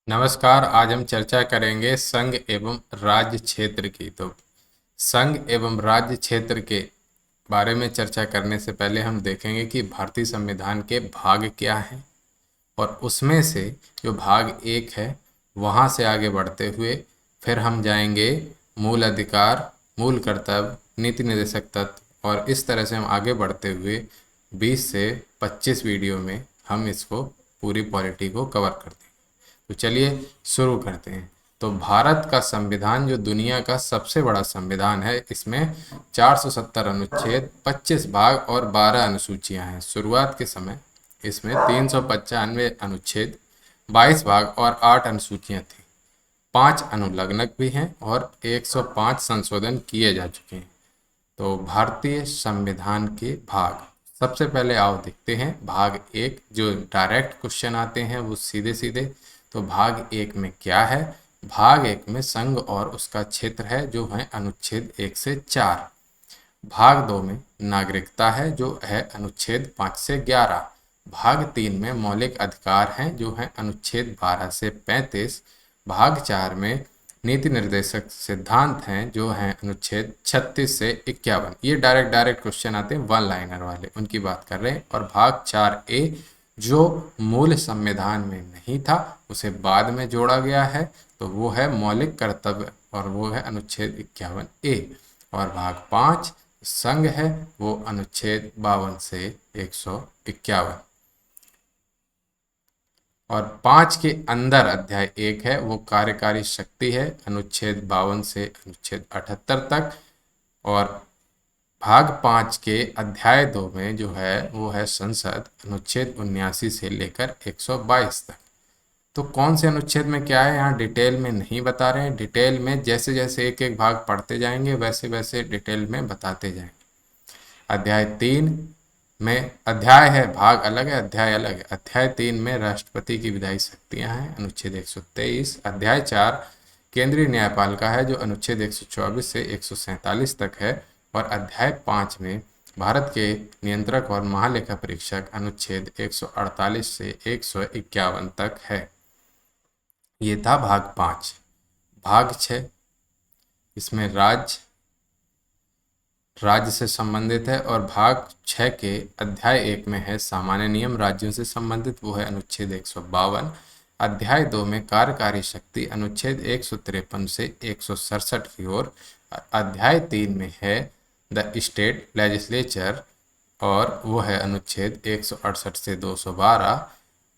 नमस्कार। आज हम चर्चा करेंगे संघ एवं राज्य क्षेत्र की। तो संघ एवं राज्य क्षेत्र के बारे में चर्चा करने से पहले हम देखेंगे कि भारतीय संविधान के भाग क्या हैं और उसमें से जो भाग एक है वहाँ से आगे बढ़ते हुए फिर हम जाएंगे मूल अधिकार, मूल कर्तव्य, नीति निर्देशक तत्व और इस तरह से हम आगे बढ़ते हुए 20 से 25 वीडियो में हम इसको पूरी पॉलिटी को कवर करते हैं। तो चलिए शुरू करते हैं। तो भारत का संविधान जो दुनिया का सबसे बड़ा संविधान है, इसमें 470 अनुच्छेद, 25 भाग और 12 अनुसूचियां हैं। शुरुआत के समय इसमें 395 अनुच्छेद, 22 भाग और 8 अनुसूचियां थी। 5 अनुलग्नक भी हैं और 105 संशोधन किए जा चुके हैं। तो भारतीय संविधान के भाग, सबसे पहले आओ देखते हैं भाग एक। जो डायरेक्ट क्वेश्चन आते हैं वो सीधे सीधे। तो भाग एक में क्या है? भाग एक में संघ और उसका क्षेत्र है, जो है अनुच्छेद 1 से 4। भाग दो में नागरिकता है, जो है अनुच्छेद 5 से 11। भाग तीन में मौलिक अधिकार हैं, जो है अनुच्छेद 12 से 35। भाग चार में नीति निर्देशक सिद्धांत हैं, जो हैं अनुच्छेद 36 से 51। ये डायरेक्ट क्वेश्चन आते हैं वन लाइनर वाले, उनकी बात कर रहे हैं। और भाग 4A जो मूल संविधान में नहीं था, उसे बाद में जोड़ा गया है, तो वो है मौलिक कर्तव्य और वो है अनुच्छेद 51A। और भाग 5 संघ है, वो अनुच्छेद 52 से 151। और 5 के अंदर अध्याय 1 है, वो कार्यकारी शक्ति है, अनुच्छेद 52 से अनुच्छेद 78 तक। और भाग 5 के अध्याय 2 में जो है वो है संसद, अनुच्छेद 79 से लेकर 122 तक। तो कौन से अनुच्छेद में क्या है यहाँ डिटेल में नहीं बता रहे हैं। डिटेल में जैसे जैसे एक एक भाग पढ़ते जाएंगे वैसे वैसे डिटेल में बताते जाएंगे। अध्याय 3 में, अध्याय है, भाग अलग है, अध्याय अलग है। अध्याय 3 में राष्ट्रपति की विधायी शक्तियां हैं, अनुच्छेद 123। अध्याय 4 केंद्रीय न्यायपालिका है, जो अनुच्छेद 124 से 147 तक है। और अध्याय 5 में भारत के नियंत्रक और महालेखा परीक्षक, अनुच्छेद 148 से 151 तक है। ये था भाग 5। भाग 6 इसमें राज्य से संबंधित है। और भाग 6 के अध्याय 1 में है सामान्य नियम राज्यों से संबंधित, वो है अनुच्छेद 152। अध्याय 2 में कार्यकारी शक्ति, अनुच्छेद 153 से 167 की ओर। अध्याय 3 में है द स्टेट लेजिस्लेचर और वो है अनुच्छेद 168 से 212।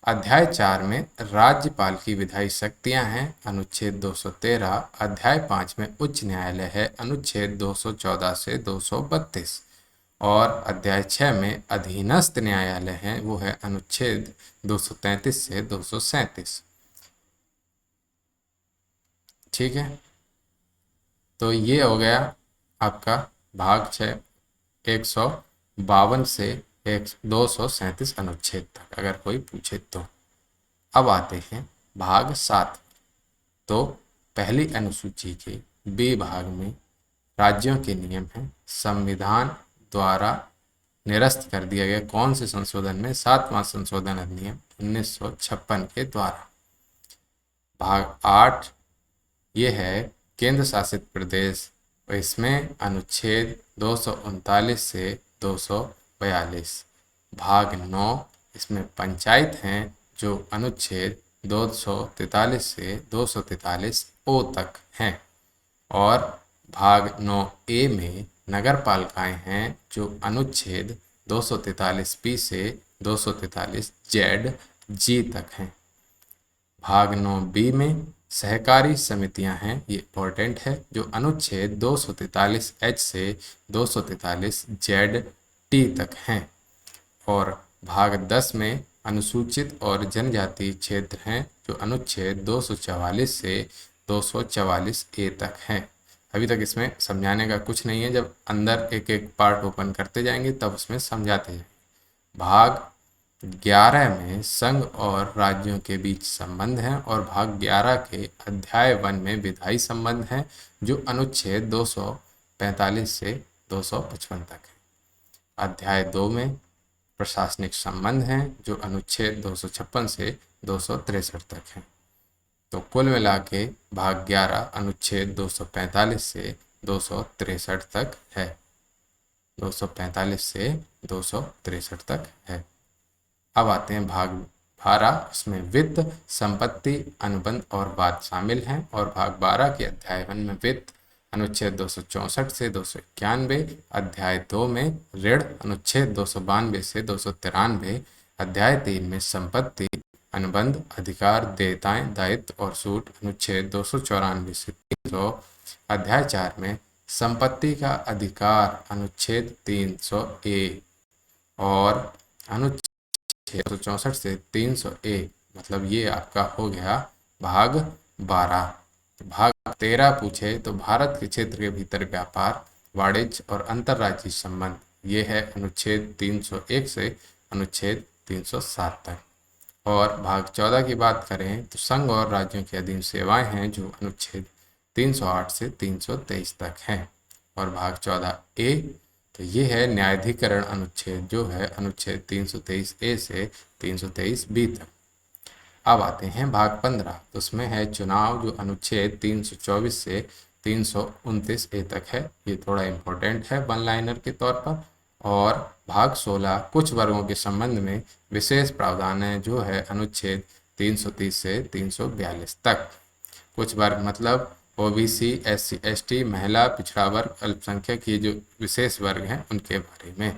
अध्याय 4 में राज्यपाल की विधायी शक्तियां हैं, अनुच्छेद 213। अध्याय 5 में उच्च न्यायालय है, अनुच्छेद 214 से 232। और अध्याय 6 में अधीनस्थ न्यायालय हैं, वो है अनुच्छेद 233 से 237। ठीक है, तो ये हो गया आपका भाग 6, 152 से 237 अनुच्छेद तक, अगर कोई पूछे तो। अब आते हैं भाग 7। तो पहली अनुसूची के बी भाग में राज्यों के नियम हैं, संविधान द्वारा निरस्त कर दिया गया कौन से संशोधन में? 7वां संशोधन अधिनियम 1956 के द्वारा। भाग 8 ये है केंद्र शासित प्रदेश, और इसमें अनुच्छेद 239 से 242। भाग 9 इसमें पंचायत हैं, जो अनुच्छेद 243 से 243 ओ तक हैं। और भाग 9A में नगर पालिकाएं हैं, जो अनुच्छेद 243 पी से 243 जेड जी तक हैं। भाग 9B में सहकारी समितियां हैं, ये इम्पोर्टेंट है, जो अनुच्छेद 243 एच से 243 जेड टी तक हैं। और भाग 10 में अनुसूचित और जनजातीय क्षेत्र हैं, जो अनुच्छेद 244 से 244 ए तक हैं। अभी तक इसमें समझाने का कुछ नहीं है, जब अंदर एक एक पार्ट ओपन करते जाएंगे तब उसमें समझाते जाएंगे। भाग 11 में संघ और राज्यों के बीच संबंध हैं, और भाग 11 के अध्याय 1 में विधायी संबंध हैं, जो अनुच्छेद 245 से 255 तक है। अध्याय 2 में प्रशासनिक संबंध हैं, जो अनुच्छेद 256 से 263 तक हैं। तो कुल मिला के भाग 11 अनुच्छेद 245 से 263 तक है। 245 से 263 तक है। अब आते हैं भाग 12, इसमें वित्त, संपत्ति, अनुबंध और वाद शामिल हैं। और भाग 12 के अध्याय 1 में वित्त अनुच्छेद 264 से 291, अध्याय 2 में ऋण अनुच्छेद 292 से 293, अध्याय 3 में संपत्ति, अनुबंध, अधिकार, देयताएं, दायित्व और छूट अनुच्छेद 294 से 300, अध्याय 4 में संपत्ति का अधिकार अनुच्छेद 300A और अनुच्छेद 264 से 300A, मतलब ये आपका हो गया भाग 12। भाग 13 पूछे तो भारत के क्षेत्र के भीतर व्यापार, वाणिज्य और अंतर्राज्यीय संबंध, ये है अनुच्छेद 301 से अनुच्छेद 307 तक। और भाग 14 की बात करें तो संघ और राज्यों के अधीन सेवाएं हैं, जो अनुच्छेद 308 से 323 तक हैं। और भाग 14A तो ये है न्यायाधिकरण अनुच्छेद, जो है अनुच्छेद 323A से 323B तक। अब आते हैं भाग 15, तो उसमें है चुनाव, जो अनुच्छेद 324 से 329A तक है। ये थोड़ा इम्पोर्टेंट है वन लाइनर के तौर पर। और भाग 16 कुछ वर्गों के संबंध में विशेष प्रावधान है, जो है अनुच्छेद 330 से 342 तक। कुछ वर्ग मतलब ओबीसी, एससी, एसटी, महिला, पिछड़ा वर्ग, अल्पसंख्यक, ये जो विशेष वर्ग हैं उनके बारे में।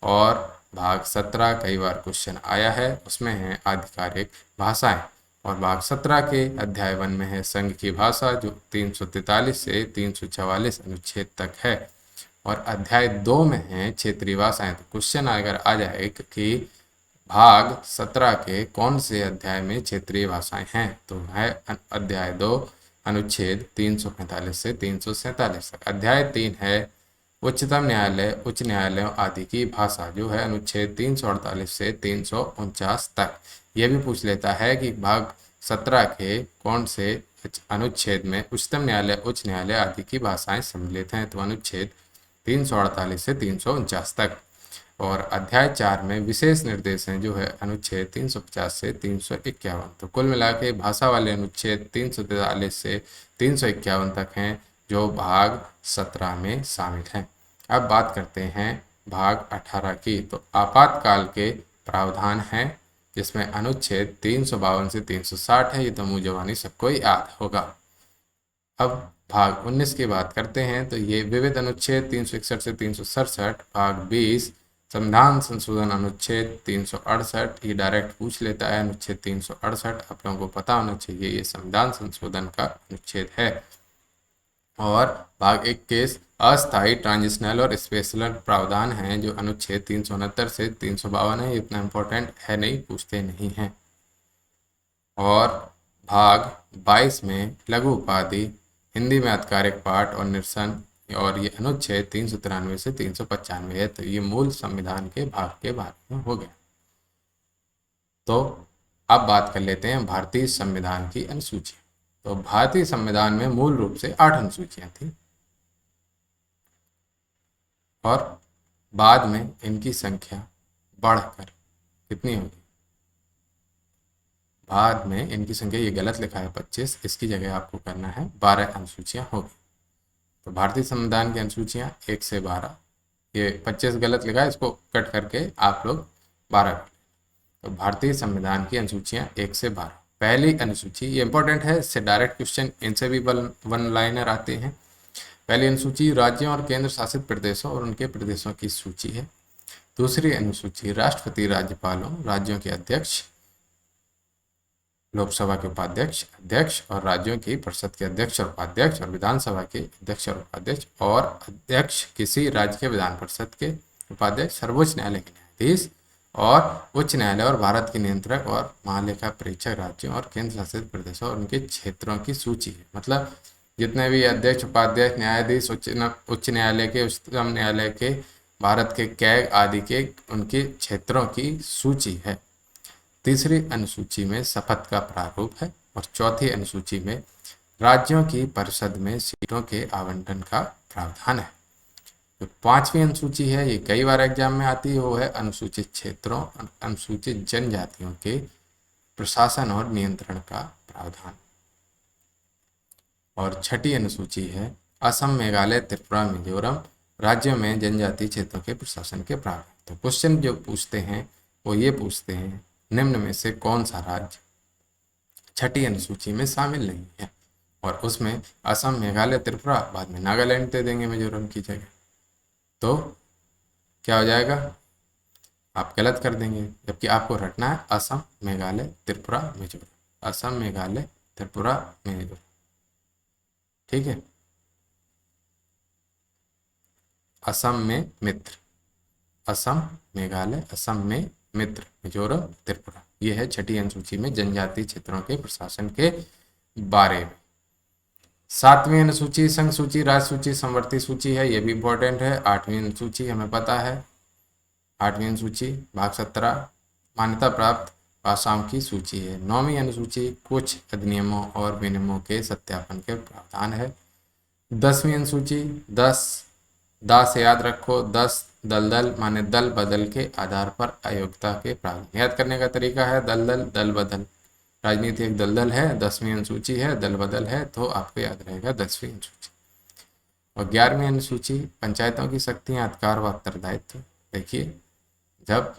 और भाग 17 कई बार क्वेश्चन आया है, उसमें है आधिकारिक भाषाएं। और भाग 17 के अध्याय 1 में है संघ की भाषा, जो 343 से 344 अनुच्छेद तक है। और अध्याय 2 में है क्षेत्रीय भाषाएं। तो क्वेश्चन अगर आ जाए कि भाग 17 के कौन से अध्याय में क्षेत्रीय भाषाएं हैं, तो है अध्याय 2 अनुच्छेद 345 से 347 तक। अध्याय 3 है उच्चतम न्यायालय, उच्च न्यायालयों आदि की भाषा, जो है अनुच्छेद 348 से 349 तक। यह भी पूछ लेता है कि भाग 17 के कौन से अनुच्छेद में उच्चतम न्यायालय, उच्च न्यायालय आदि की भाषाएं सम्मिलित हैं, तो अनुच्छेद 348 से 349 तक। और अध्याय 4 में विशेष निर्देश हैं, जो है अनुच्छेद 350 से 351। तो कुल मिला के भाषा वाले अनुच्छेद 343 से 351 तक हैं, जो भाग 17 में शामिल हैं। अब बात करते हैं भाग 18 की। तो आपातकाल के प्रावधान हैं, जिसमें अनुच्छेद 352 से 360 है। ये तो मुँह जबानी सबको याद होगा। अब भाग 19 की बात करते हैं, तो ये विविध अनुच्छेद 361 से 367। भाग 20 संविधान संशोधन अनुच्छेद 368, ये डायरेक्ट पूछ लेता है। अनुच्छेद 368 आप लोगों को पता होना चाहिए, ये संविधान संशोधन का अनुच्छेद है। और भाग 21 अस्थायी, ट्रांजिशनल और स्पेशल प्रावधान हैं, जो अनुच्छेद 369 से 352 है। इतना इम्पोर्टेंट है नहीं, पूछते नहीं हैं। और भाग 22 में लघु उपाधि, हिंदी में आधिकारिक पाठ और निरसन, और ये अनुच्छेद 393 से 395 है। तो ये मूल संविधान के भाग के बारे में हो गया। तो अब बात कर लेते हैं भारतीय संविधान की अनुसूची। तो भारतीय संविधान में मूल रूप से 8 अनुसूचियां थी, और बाद में इनकी संख्या बढ़कर कितनी होगी? बाद में इनकी संख्या, ये गलत लिखा है 25, इसकी जगह आपको करना है 12 अनुसूचियां होगी। तो भारतीय संविधान की अनुसूचियां 1 से 12, ये 25 गलत लिखा है, इसको कट करके आप लोग 12 कर लें। तो भारतीय संविधान की अनुसूचियां 1 से 12। पहली अनुसूची, ये इंपॉर्टेंट है, इससे डायरेक्ट क्वेश्चन इनसे भी वन लाइनर आते हैं। पहली अनुसूची राज्यों और केंद्र शासित प्रदेशों और उनके प्रदेशों की सूची है। दूसरी अनुसूची राष्ट्रपति, राज्यपालों, राज्यों के अध्यक्ष, लोकसभा के उपाध्यक्ष, अध्यक्ष और राज्यों की परिषद के अध्यक्ष और उपाध्यक्ष, और विधानसभा के अध्यक्ष और उपाध्यक्ष, और अध्यक्ष किसी राज्य के विधान परिषद के उपाध्यक्ष, सर्वोच्च न्यायालय के न्यायाधीश और उच्च न्यायालय और भारत के नियंत्रक और महालेखा परीक्षक राज्यों और केंद्र शासित प्रदेशों और उनके क्षेत्रों की सूची है। मतलब जितने भी अध्यक्ष, उपाध्यक्ष, न्यायाधीश, उच्च न्यायालय के, उच्चतम न्यायालय के, भारत के कैग आदि के, उनके क्षेत्रों की सूची है। तीसरी अनुसूची में शपथ का प्रारूप है। और चौथी अनुसूची में राज्यों की परिषद में सीटों के आवंटन का प्रावधान है। जो पांचवी अनुसूची है, ये कई बार एग्जाम में आती है, वो है अनुसूचित क्षेत्रों, अनुसूचित जनजातियों के प्रशासन और नियंत्रण का प्रावधान। और छठी अनुसूची है असम, मेघालय, त्रिपुरा, मिजोरम राज्यों में जनजातीय क्षेत्रों के प्रशासन के प्रावधान। तो क्वेश्चन जो पूछते हैं वो ये पूछते हैं, निम्न में से कौन सा राज्य छठी अनुसूची में शामिल नहीं है? और उसमें असम, मेघालय, त्रिपुरा, बाद में नागालैंड दे देंगे मिजोरम की जगह। तो क्या हो जाएगा? आप गलत कर देंगे, जबकि आपको रटना है असम, मेघालय, त्रिपुरा, मिजोरम। असम, मेघालय, त्रिपुरा, मिजोरम। ठीक है। असम में मित्र, असम, मेघालय, असम में मित्र, मिजोरम, त्रिपुरा। ये है छठी अनुसूची में जनजातीय क्षेत्रों के प्रशासन के बारे में। 7वीं अनुसूची संघ सूची, राज्य सूची, समवर्ती सूची है, ये भी इंपॉर्टेंट है। 8वीं अनुसूची हमें पता है, 8वीं अनुसूची भाग 17 मान्यता प्राप्त भाषाओं की सूची है। 9वीं अनुसूची कुछ अधिनियमों और विनियमों के सत्यापन के प्रावधान है। 10वीं अनुसूची 10 दा से याद रखो, 10 दलदल माने दल बदल के आधार पर अयोग्यता के प्रावधान। याद करने का तरीका है दलदल दल बदल। राजनीति एक दलदल है, 10वीं अनुसूची है, दल बदल है, तो आपको याद रहेगा 10वीं अनुसूची। और 11वीं अनुसूची पंचायतों की शक्तियां, अधिकार व उत्तरदायित्व। देखिए, जब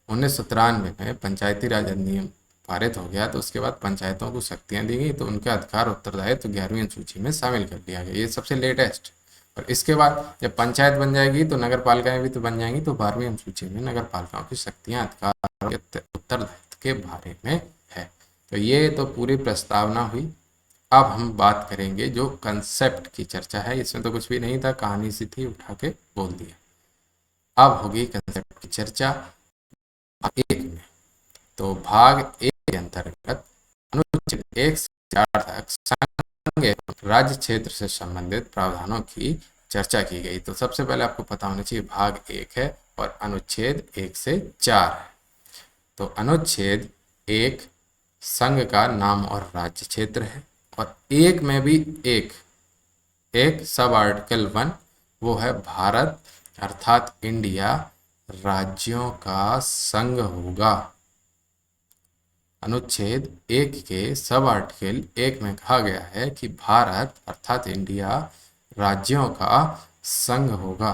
1993 में पंचायती राज अधिनियम पारित हो गया तो उसके बाद पंचायतों को शक्तियां दी गई, तो उनके अधिकार उत्तरदायित्व 11वीं अनुसूची में शामिल कर लिया गया। ये सबसे लेटेस्ट। और इसके बाद जब पंचायत बन जाएगी तो नगर पालिकाएं भी तो बन जाएंगी, तो 12वीं अनुसूची में नगर पालिकाओं की शक्तियां, अधिकार और उत्तरदायित्व के बारे में है। तो ये तो पूरी प्रस्तावना हुई। अब हम बात करेंगे जो कंसेप्ट की चर्चा है। इसमें तो कुछ भी नहीं था, कहानी सी थी, उठा के बोल दिया। अब होगी कंसेप्ट की चर्चा भाग 1 में। तो भाग 1 के अंतर्गत अनुच्छेद 1 से 4 तक संघ एवं राज्य क्षेत्र से संबंधित प्रावधानों की चर्चा की गई। तो सबसे पहले आपको पता होना चाहिए भाग 1 है और अनुच्छेद 1 से 4 है। तो अनुच्छेद 1 संघ का नाम और राज्य क्षेत्र है, और 1 में भी एक सब आर्टिकल 1 वो है भारत अर्थात इंडिया राज्यों का संघ होगा। अनुच्छेद 1 के सब आर्टिकल 1 में कहा गया है कि भारत अर्थात इंडिया राज्यों का संघ होगा।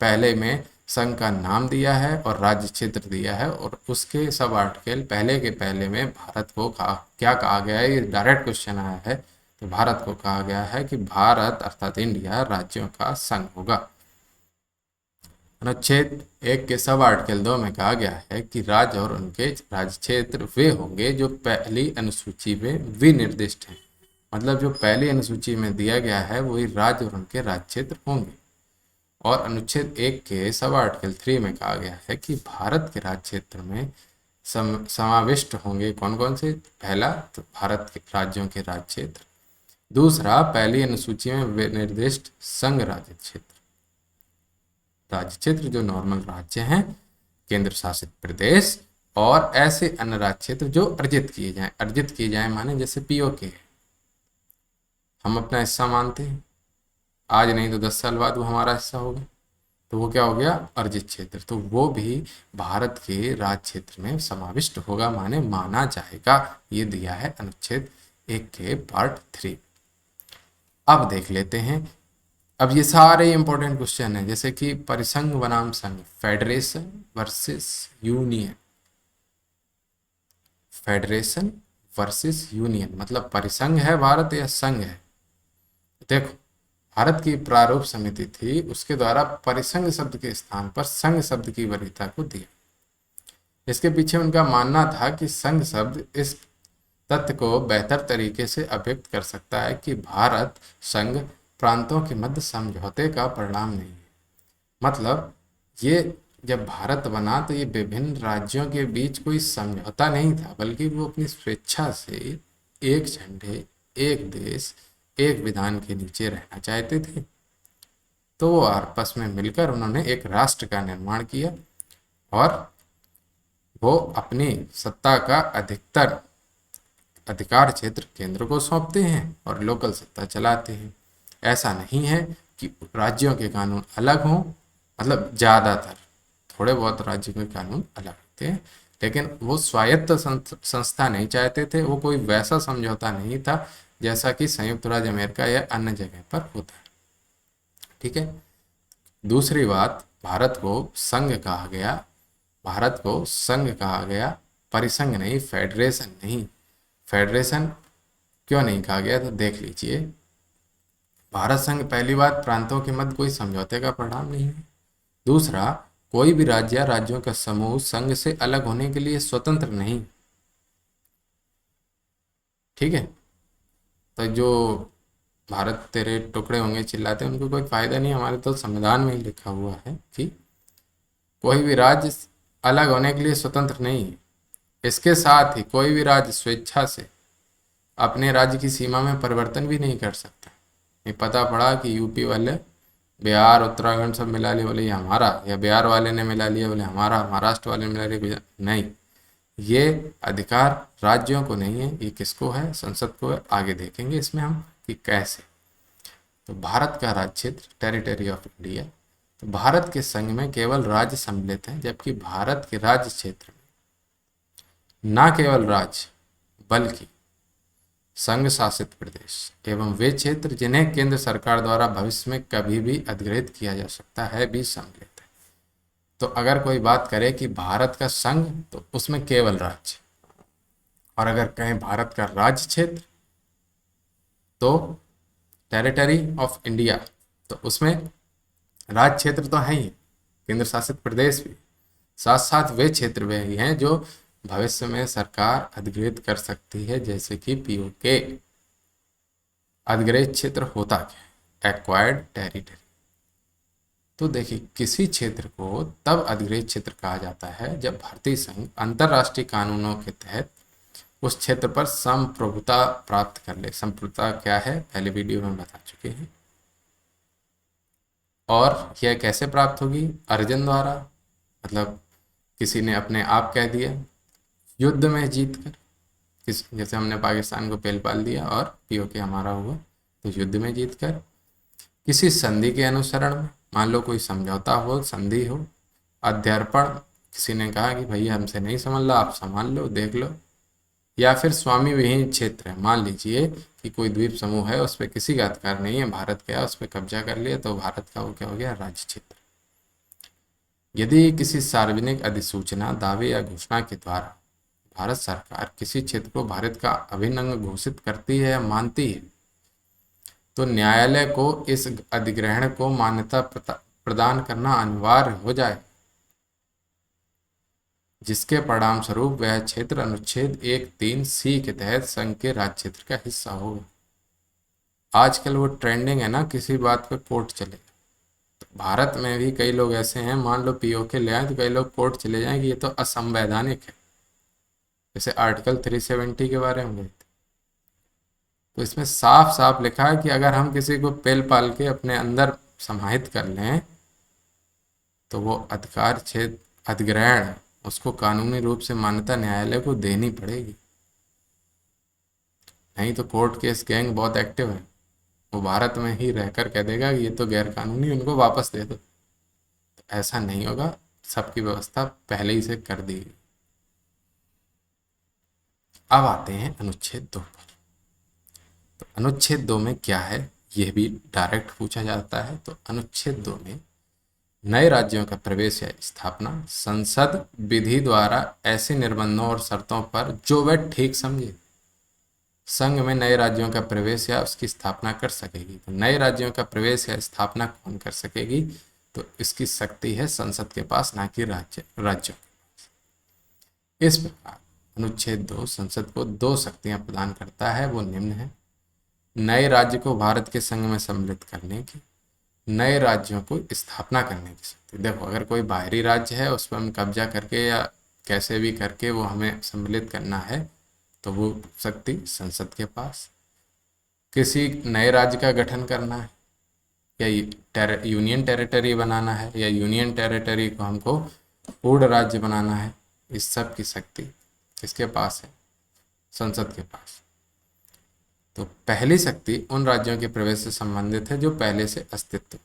पहले में संघ का नाम दिया है और राज्य क्षेत्र दिया है, और उसके सब आर्टिकल पहले के पहले में भारत को क्या कहा गया है, ये डायरेक्ट क्वेश्चन आया है। तो भारत को कहा गया है कि भारत अर्थात इंडिया राज्यों का संघ होगा। अनुच्छेद 1 के सब आर्टिकल 2 में कहा गया है कि राज्य और उनके राज्य क्षेत्र वे होंगे जो पहली अनुसूची में विनिर्दिष्ट हैं। मतलब जो पहली अनुसूची में दिया गया है वही राज्य और उनके राज्य क्षेत्र होंगे। और अनुच्छेद 1 के सब आर्टिकल 3 में कहा गया है कि भारत के राज्य क्षेत्र में समाविष्ट होंगे कौन कौन से? पहला तो भारत के राज्यों के राज्य क्षेत्र, दूसरा पहली अनुसूची में विनिर्दिष्ट संघ राज्य क्षेत्र, राज्य क्षेत्र जो नॉर्मल राज्य हैं, केंद्र शासित प्रदेश, और ऐसे अन्य राज्य क्षेत्र जो अर्जित किए जाएं। अर्जित किए जाएं माने जैसे पीओके हम अपना हिस्सा मानते हैं, आज नहीं तो 10 साल बाद वो हमारा हिस्सा होगा, तो वो क्या हो गया? अर्जित क्षेत्र। तो वो भी भारत के राज्य क्षेत्र में समाविष्ट होगा, माने माना जाएगा। ये दिया है अनुच्छेद 1 के पार्ट 3। अब देख लेते हैं। अब ये सारे इंपॉर्टेंट क्वेश्चन हैं, जैसे कि परिसंघ बनाम संघ, federation versus union. Federation versus union मतलब परिसंघ है भारत या संघ है? देखो, भारत की प्रारूप समिति थी, उसके द्वारा परिसंघ शब्द के स्थान पर संघ शब्द की वरीयता को दिया। इसके पीछे उनका मानना था कि संघ शब्द इस तथ्य को बेहतर तरीके से अभिव्यक्त कर सकता है कि भारत संघ प्रांतों के मध्य समझौते का परिणाम नहीं है। मतलब ये जब भारत बना तो ये विभिन्न राज्यों के बीच कोई समझौता नहीं था, बल्कि वो अपनी स्वेच्छा से एक झंडे, एक देश, एक विधान के नीचे रहना चाहते थे। तो वो आपस में मिलकर उन्होंने एक राष्ट्र का निर्माण किया, और वो अपनी सत्ता का अधिकतर अधिकार क्षेत्र केंद्र को सौंपते हैं और लोकल सत्ता चलाते हैं। ऐसा नहीं है कि राज्यों के कानून अलग हों, मतलब ज़्यादातर, थोड़े बहुत राज्यों के कानून अलग होते हैं, लेकिन वो स्वायत्त संस्था नहीं चाहते थे। वो कोई वैसा समझौता नहीं था जैसा कि संयुक्त राज्य अमेरिका या अन्य जगह पर होता है। ठीक है। दूसरी बात, भारत को संघ कहा गया, परिसंघ नहीं, फेडरेशन नहीं। फेडरेशन क्यों नहीं कहा गया, तो देख लीजिए। भारत संघ, पहली बात, प्रांतों के मध्य कोई समझौते का परिणाम नहीं है। दूसरा, कोई भी राज्य या राज्यों का समूह संघ से अलग होने के लिए स्वतंत्र नहीं। ठीक है। तो जो भारत तेरे टुकड़े होंगे चिल्लाते हैं, उनको कोई फायदा नहीं। हमारे तो संविधान में ही लिखा हुआ है कि कोई भी राज्य अलग होने के लिए स्वतंत्र नहीं है। इसके साथ ही कोई भी राज्य स्वेच्छा से अपने राज्य की सीमा में परिवर्तन भी नहीं कर सकता। ये पता पड़ा कि यूपी वाले बिहार उत्तराखंड सब मिला लिए, बोले ये हमारा, या बिहार वाले ने मिला लिया, बोले हमारा, महाराष्ट्र वाले ने मिला लिया, नहीं। ये अधिकार राज्यों को नहीं है, ये किसको है, संसद को है। आगे देखेंगे इसमें हम कि कैसे। तो भारत का राज्य क्षेत्र, टेरिटरी ऑफ इंडिया, तो भारत के संघ में केवल राज्य सम्मिलित हैं, जबकि भारत के राज्य क्षेत्र में न केवल राज्य बल्कि संघ शासित प्रदेश एवं वे क्षेत्र जिन्हें केंद्र सरकार द्वारा भविष्य में कभी भी अधिग्रहित किया जा सकता है भी सम्मिलित है। तो अगर कोई बात करे कि भारत का संघ, तो उसमें केवल राज्य, और अगर कहें भारत का राज्य क्षेत्र तो टेरिटरी ऑफ इंडिया, तो उसमें राज्य क्षेत्र तो है ही, केंद्र शासित प्रदेश भी, साथ साथ वे क्षेत्र वे ही हैं जो भविष्य में सरकार अधिग्रहित कर सकती है, जैसे कि पीओके। अधिग्रहित क्षेत्र होता क्या है, एक्वायर्ड टेरिटरी। तो देखिए, किसी क्षेत्र को तब अधिग्रहित क्षेत्र कहा जाता है जब भारतीय संघ अंतर्राष्ट्रीय कानूनों के तहत उस क्षेत्र पर संप्रभुता प्राप्त कर ले। संप्रभुता क्या है, पहले वीडियो में बता चुके हैं। और यह कैसे प्राप्त होगी, अर्जन द्वारा, मतलब किसी ने अपने आप कह दिया, युद्ध में जीत कर, जैसे हमने पाकिस्तान को पेल पाल दिया और पीओके हमारा हुआ, तो युद्ध में जीत कर, किसी संधि के अनुसरण में, मान लो कोई समझौता हो, संधि हो, अध्यर्पण, किसी ने कहा कि भैया हमसे नहीं संभाल ला, आप संभाल लो, देख लो, या फिर स्वामी विहीन क्षेत्र है, मान लीजिए कि कोई द्वीप समूह है, उस पर किसी का अधिकार नहीं है, भारत गया उस पर कब्जा कर लिया, तो भारत का वो क्या हो गया, राज्य क्षेत्र। यदि किसी सार्वजनिक अधिसूचना, दावे या घोषणा के द्वारा भारत सरकार किसी क्षेत्र को भारत का अभिन्न अंग घोषित करती है या मानती है, तो न्यायालय को इस अधिग्रहण को मान्यता प्रदान करना अनिवार्य हो जाए, जिसके परिणाम स्वरूप वह क्षेत्र अनुच्छेद 1(3)(c) के तहत संघ के राज्य क्षेत्र का हिस्सा होगा। आजकल वो ट्रेंडिंग है ना, किसी बात पे कोर्ट चले। तो भारत में भी कई लोग ऐसे हैं, मान लो पीओके ले आए तो कई लोग कोर्ट चले जाएं कि ये तो असंवैधानिक है, जैसे आर्टिकल 370 के बारे में गए थे। तो इसमें साफ साफ लिखा है कि अगर हम किसी को पेल पाल के अपने अंदर समाहित कर लें, तो वो अधिकार क्षेत्र अधिग्रहण, उसको कानूनी रूप से मान्यता न्यायालय को देनी पड़ेगी। नहीं तो कोर्ट केस गैंग बहुत एक्टिव है, वो भारत में ही रहकर कह देगा कि ये तो गैर कानूनी, उनको वापस दे दो। तो ऐसा नहीं होगा, सबकी व्यवस्था पहले ही से कर दी गई। अब आते हैं अनुच्छेद 2 पर। तो अनुच्छेद 2 में क्या है, यह भी डायरेक्ट पूछा जाता है। तो अनुच्छेद 2 में नए राज्यों का प्रवेश या स्थापना संसद विधि द्वारा ऐसे निर्बंधों और शर्तों पर जो वह ठीक समझे संघ में नए राज्यों का प्रवेश या उसकी स्थापना कर सकेगी। तो नए राज्यों का प्रवेश या स्थापना कौन कर सकेगी, तो इसकी शक्ति है संसद के पास, ना कि राज्यों के पास। इस प्रकार अनुच्छेद 2 संसद को 2 शक्तियां प्रदान करता है, वो निम्न है: नए राज्य को भारत के संघ में सम्मिलित करने की, नए राज्यों को स्थापना करने की शक्ति। देखो, अगर कोई बाहरी राज्य है उस पर हम कब्जा करके या कैसे भी करके वो हमें सम्मिलित करना है, तो वो शक्ति संसद के पास। किसी नए राज्य का गठन करना है, या यूनियन टेरिटरी बनाना है, या यूनियन टेरिटरी को हमको पूर्ण राज्य बनाना है, इस सब की शक्ति किसके पास है, संसद के पास। तो पहली शक्ति उन राज्यों के प्रवेश से संबंधित है जो पहले से अस्तित्व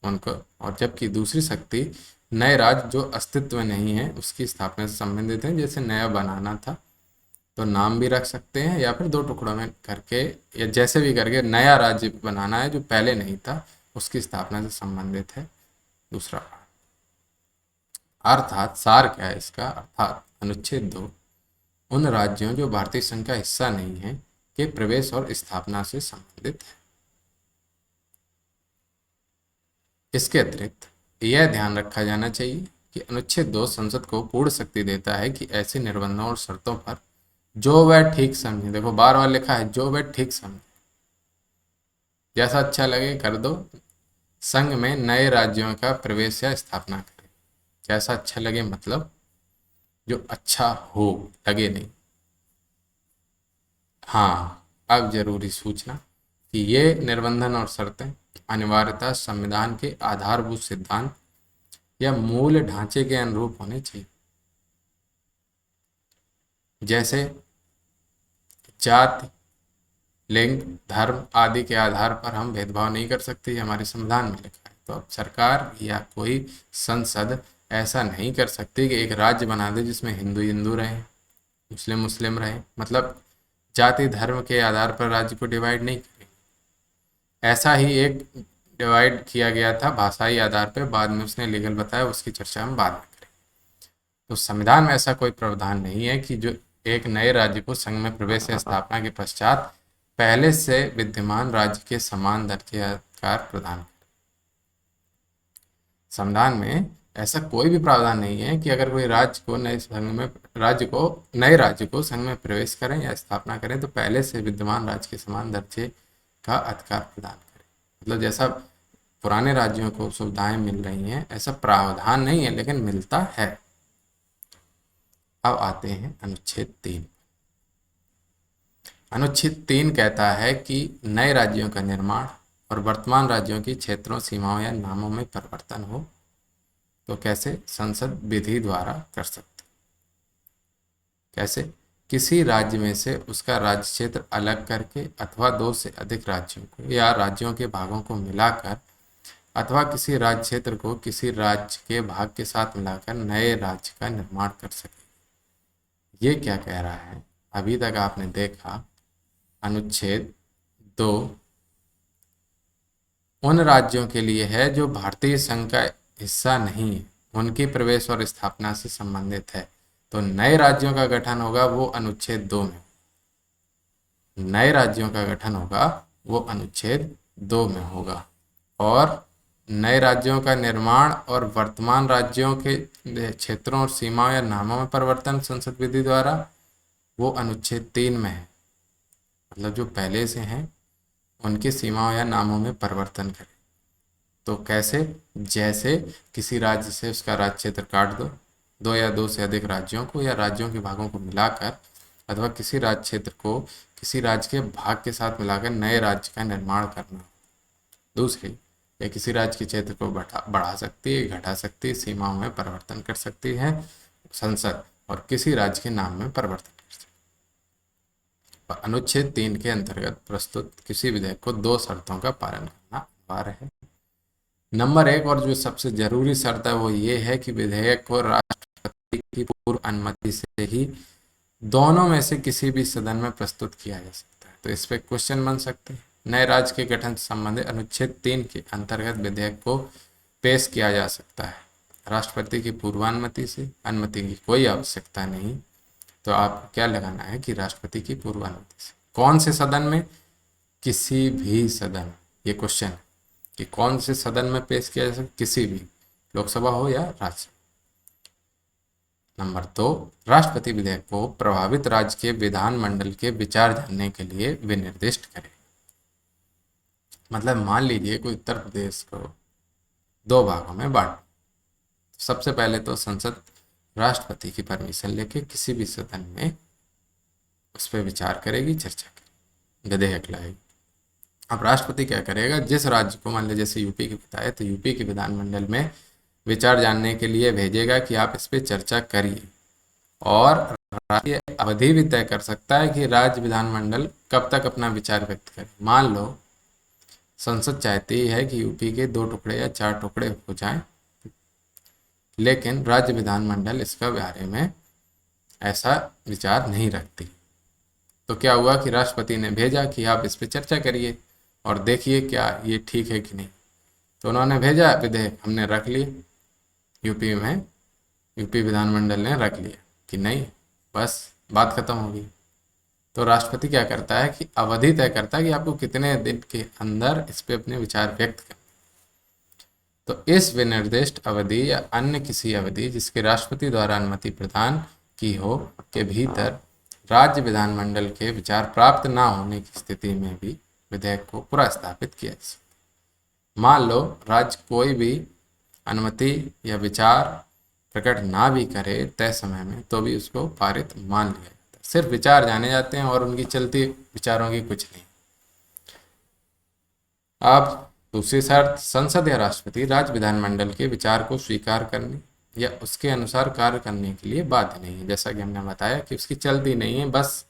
उनको, और जबकि दूसरी शक्ति नए राज्य जो अस्तित्व में नहीं है उसकी स्थापना से संबंधित है, जैसे नया बनाना था तो नाम भी रख सकते हैं या फिर दो टुकड़ों में करके या जैसे भी करके नया राज्य बनाना है जो पहले नहीं था, उसकी स्थापना से संबंधित है दूसरा पार्ट। अर्थात सार क्या है इसका, अर्थात अनुच्छेद 2 उन राज्यों जो भारतीय संघ का हिस्सा नहीं है के प्रवेश और स्थापना से संबंधित है। इसके अतिरिक्त यह ध्यान रखा जाना चाहिए कि अनुच्छेद 2 संसद को पूर्ण शक्ति देता है कि ऐसे निर्बंधों और शर्तों पर जो वह ठीक समझे, देखो बार बार लिखा है जो वह ठीक समझे, जैसा अच्छा लगे कर दो, संघ में नए राज्यों का प्रवेश या स्थापना करें। जैसा अच्छा लगे मतलब जो अच्छा हो, लगे नहीं। हाँ, अब जरूरी सूचना कि ये निर्बंधन और शर्तें अनिवार्यतः संविधान के आधारभूत सिद्धांत या मूल ढांचे के अनुरूप होने चाहिए। जैसे जाति, लिंग, धर्म आदि के आधार पर हम भेदभाव नहीं कर सकते, ये हमारे संविधान में लिखा है। तो अब सरकार या कोई संसद ऐसा नहीं कर सकती कि एक राज्य बना दे जिसमें हिंदू हिंदू रहे, मुस्लिम मुस्लिम रहे, मतलब जाति धर्म के आधार पर राज्य को डिवाइड नहीं करेंगे। ऐसा ही एक डिवाइड किया गया था भाषाई आधार पर, बाद में उसने लीगल बताया, उसकी चर्चा हम बाद में करेंगे। तो संविधान में ऐसा कोई प्रावधान नहीं है कि जो एक नए राज्य को संघ में प्रवेश या स्थापना के पश्चात पहले से विद्यमान राज्य के समान दर्जे अधिकार प्रदान करे। संविधान में ऐसा कोई भी प्रावधान नहीं है कि अगर कोई नए राज्य को संघ में प्रवेश करें या स्थापना करें तो पहले से विद्यमान राज्य के समान दर्जे का अधिकार प्रदान करें। मतलब जैसा पुराने राज्यों को सुविधाएं मिल रही हैं ऐसा प्रावधान नहीं है, लेकिन मिलता है। अब आते हैं अनुच्छेद 3। अनुच्छेद 3 कहता है कि नए राज्यों का निर्माण और वर्तमान राज्यों की क्षेत्रों, सीमाओं या नामों में परिवर्तन हो तो कैसे, संसद विधि द्वारा कर सकते। कैसे, किसी राज्य में से उसका राज्य क्षेत्र अलग करके अथवा दो से अधिक राज्यों को या राज्यों के भागों को मिलाकर अथवा किसी राज्य क्षेत्र को किसी राज्य के भाग के साथ मिलाकर नए राज्य का निर्माण कर सके। ये क्या कह रहा है, अभी तक आपने देखा अनुच्छेद 2 उन राज्यों के लिए है जो भारतीय संघ का हिस्सा नहीं है, उनकी प्रवेश और स्थापना से संबंधित है। तो नए राज्यों का गठन होगा वो अनुच्छेद 2 में, नए राज्यों का गठन होगा वो अनुच्छेद 2 में होगा। और नए राज्यों का निर्माण और वर्तमान राज्यों के क्षेत्रों और सीमाओं या नामों में परिवर्तन संसद विधि द्वारा वो अनुच्छेद 3 में है। मतलब जो पहले से हैं उनकी सीमाओं या नामों में परिवर्तन करें। तो कैसे, जैसे किसी राज्य से उसका राज्य क्षेत्र काट दो, दो या दो से अधिक राज्यों को या राज्यों के भागों को मिलाकर अथवा किसी राज्य क्षेत्र को किसी राज्य के भाग के साथ मिलाकर नए राज्य का निर्माण करना। दूसरी, या किसी राज्य के क्षेत्र को बढ़ा सकती है, घटा सकती है, सीमाओं में परिवर्तन कर सकती है संसद और किसी राज्य के नाम में परिवर्तन कर सकती है। अनुच्छेद 3 के अंतर्गत प्रस्तुत किसी विधेयक को दो शर्तों का पालन करना अनिवार्य है। नंबर 1 और जो सबसे जरूरी शर्त है वो ये है कि विधेयक को राष्ट्रपति की पूर्व अनुमति से ही दोनों में से किसी भी सदन में प्रस्तुत किया जा सकता है। तो इस पे क्वेश्चन बन सकते हैं। नए राज्य के गठन से संबंधित अनुच्छेद 3 के अंतर्गत विधेयक को पेश किया जा सकता है राष्ट्रपति की पूर्वानुमति से, अनुमति की कोई आवश्यकता नहीं। तो आप क्या लगाना है कि राष्ट्रपति की पूर्वानुमति से। कौन से सदन में, किसी भी सदन। ये क्वेश्चन है कि कौन से सदन में पेश किया जा सकता, किसी भी, लोकसभा हो या राज्यसभा। नंबर 2, राष्ट्रपति विधेयक को प्रभावित राज्य के विधानमंडल के विचार जानने के लिए विनिर्दिष्ट करे। मतलब मान लीजिए कोई उत्तर प्रदेश को दो भागों में बांट, सबसे पहले तो संसद राष्ट्रपति की परमिशन लेके किसी भी सदन में उस पर विचार करेगी, चर्चा करेगी, विधेयक लाएगी। अब राष्ट्रपति क्या करेगा, जिस राज्य को, मान लीजिए जैसे यूपी की बताए तो यूपी के विधानमंडल में विचार जानने के लिए भेजेगा कि आप इस पर चर्चा करिए और राष्ट्रीय अवधि भी तय कर सकता है कि राज्य विधानमंडल कब तक अपना विचार व्यक्त करे। मान लो संसद चाहती है कि यूपी के 2 टुकड़े या 4 टुकड़े हो जाएं, लेकिन राज्य विधानमंडल इसका बारे में ऐसा विचार नहीं रखती, तो क्या हुआ कि राष्ट्रपति ने भेजा कि आप इस पे चर्चा करिए और देखिए क्या ये ठीक है कि नहीं। तो उन्होंने भेजा विधेयक, हमने रख लिए यूपी में, यूपी विधानमंडल ने रख लिया कि नहीं, बस बात खत्म हो गई। तो राष्ट्रपति क्या करता है कि अवधि तय करता है कि आपको कितने दिन के अंदर इस पे अपने विचार व्यक्त करने। तो इस विनिर्दिष्ट अवधि या अन्य किसी अवधि जिसके राष्ट्रपति द्वारा अनुमति प्रदान की हो के भीतर राज्य विधानमंडल के विचार प्राप्त न होने की स्थिति में भी विधेयक को पुनर्स्थापित किया जा सकता। मान लो राज्य कोई भी अनुमति या विचार प्रकट ना भी करे तय समय में, तो भी उसको पारित मान लिया जाता है। सिर्फ विचार जाने जाते हैं और उनकी चलती विचारों की कुछ नहीं। अब दूसरी शर्त, संसद या राष्ट्रपति राज्य विधानमंडल के विचार को स्वीकार करने या उसके अनुसार कार्य करने के लिए बाध्य नहीं है। जैसा कि हमने बताया कि उसकी चलती नहीं है, बस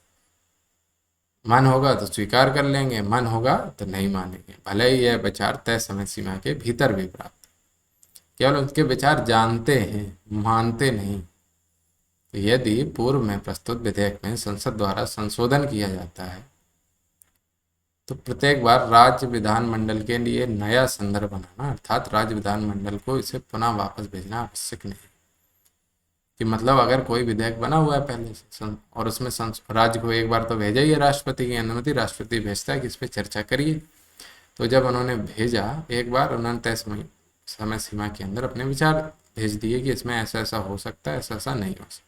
मन होगा तो स्वीकार कर लेंगे, मन होगा तो नहीं मानेंगे, भले ही यह विचार तय समय सीमा के भीतर भी प्राप्त, केवल उनके विचार जानते हैं, मानते नहीं। तो यदि पूर्व में प्रस्तुत विधेयक में संसद द्वारा संशोधन किया जाता है तो प्रत्येक बार राज्य विधानमंडल के लिए नया संदर्भ बनाना, अर्थात राज्य विधानमंडल को इसे पुनः वापस भेजना आवश्यक नहीं। कि मतलब अगर कोई विधेयक बना हुआ है पहले से और उसमें राज्य को एक बार तो भेजा ही है राष्ट्रपति की अनुमति, राष्ट्रपति भेजता है कि इस पर चर्चा करिए। तो जब उन्होंने भेजा एक बार, उन्होंने तय समय सीमा के अंदर अपने विचार भेज दिए कि इसमें ऐसा ऐसा हो सकता है, ऐसा ऐसा नहीं हो सकता।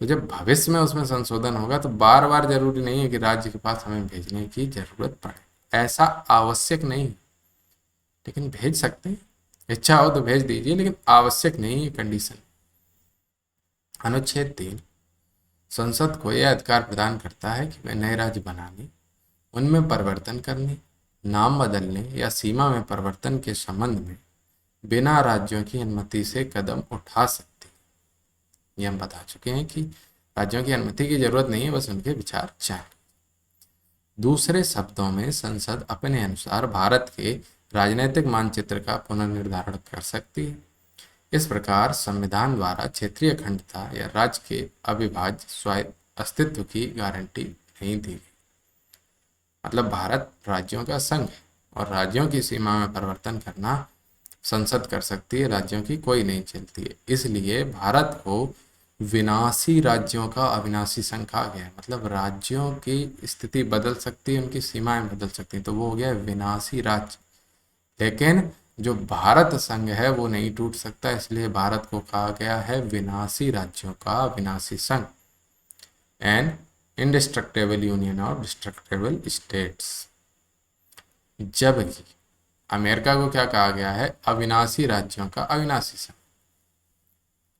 तो जब भविष्य में उसमें संशोधन होगा तो बार बार जरूरी नहीं है कि राज्य के पास हमें भेजने की जरूरत पड़े, ऐसा आवश्यक नहीं, लेकिन भेज सकते हैं, इच्छा हो तो भेज दीजिए, लेकिन आवश्यक नहीं है कंडीशन। अनुच्छेद 3 संसद को यह अधिकार प्रदान करता है कि वह नए राज्य बनाने, उनमें परिवर्तन करने, नाम बदलने या सीमा में परिवर्तन के संबंध में बिना राज्यों की अनुमति से कदम उठा सकती है। ये हम बता चुके हैं कि राज्यों की अनुमति की जरूरत नहीं है, बस उनके विचार चाहिए। दूसरे शब्दों में संसद अपने अनुसार भारत के राजनीतिक मानचित्र का पुनर्निर्धारण कर सकती है। इस प्रकार संविधान द्वारा क्षेत्रीय अखंडता या राज्य के अविभाज्य स्वायत्त अस्तित्व की गारंटी नहीं दी गई। मतलब भारत राज्यों का संघ है और राज्यों की सीमा में परिवर्तन करना संसद कर सकती है, राज्यों की कोई नहीं चलती है। इसलिए भारत को विनाशी राज्यों का अविनाशी संघ कहा गया है। मतलब राज्यों की स्थिति बदल सकती है, उनकी सीमाएं बदल सकती हैं, तो वो हो गया विनाशी राज्य। लेकिन जो भारत संघ है वो नहीं टूट सकता, इसलिए भारत को कहा गया है विनाशी राज्यों का विनाशी संघ, an indestructible union of destructible states. जबकि अमेरिका को क्या कहा गया है, अविनाशी राज्यों का अविनाशी संघ।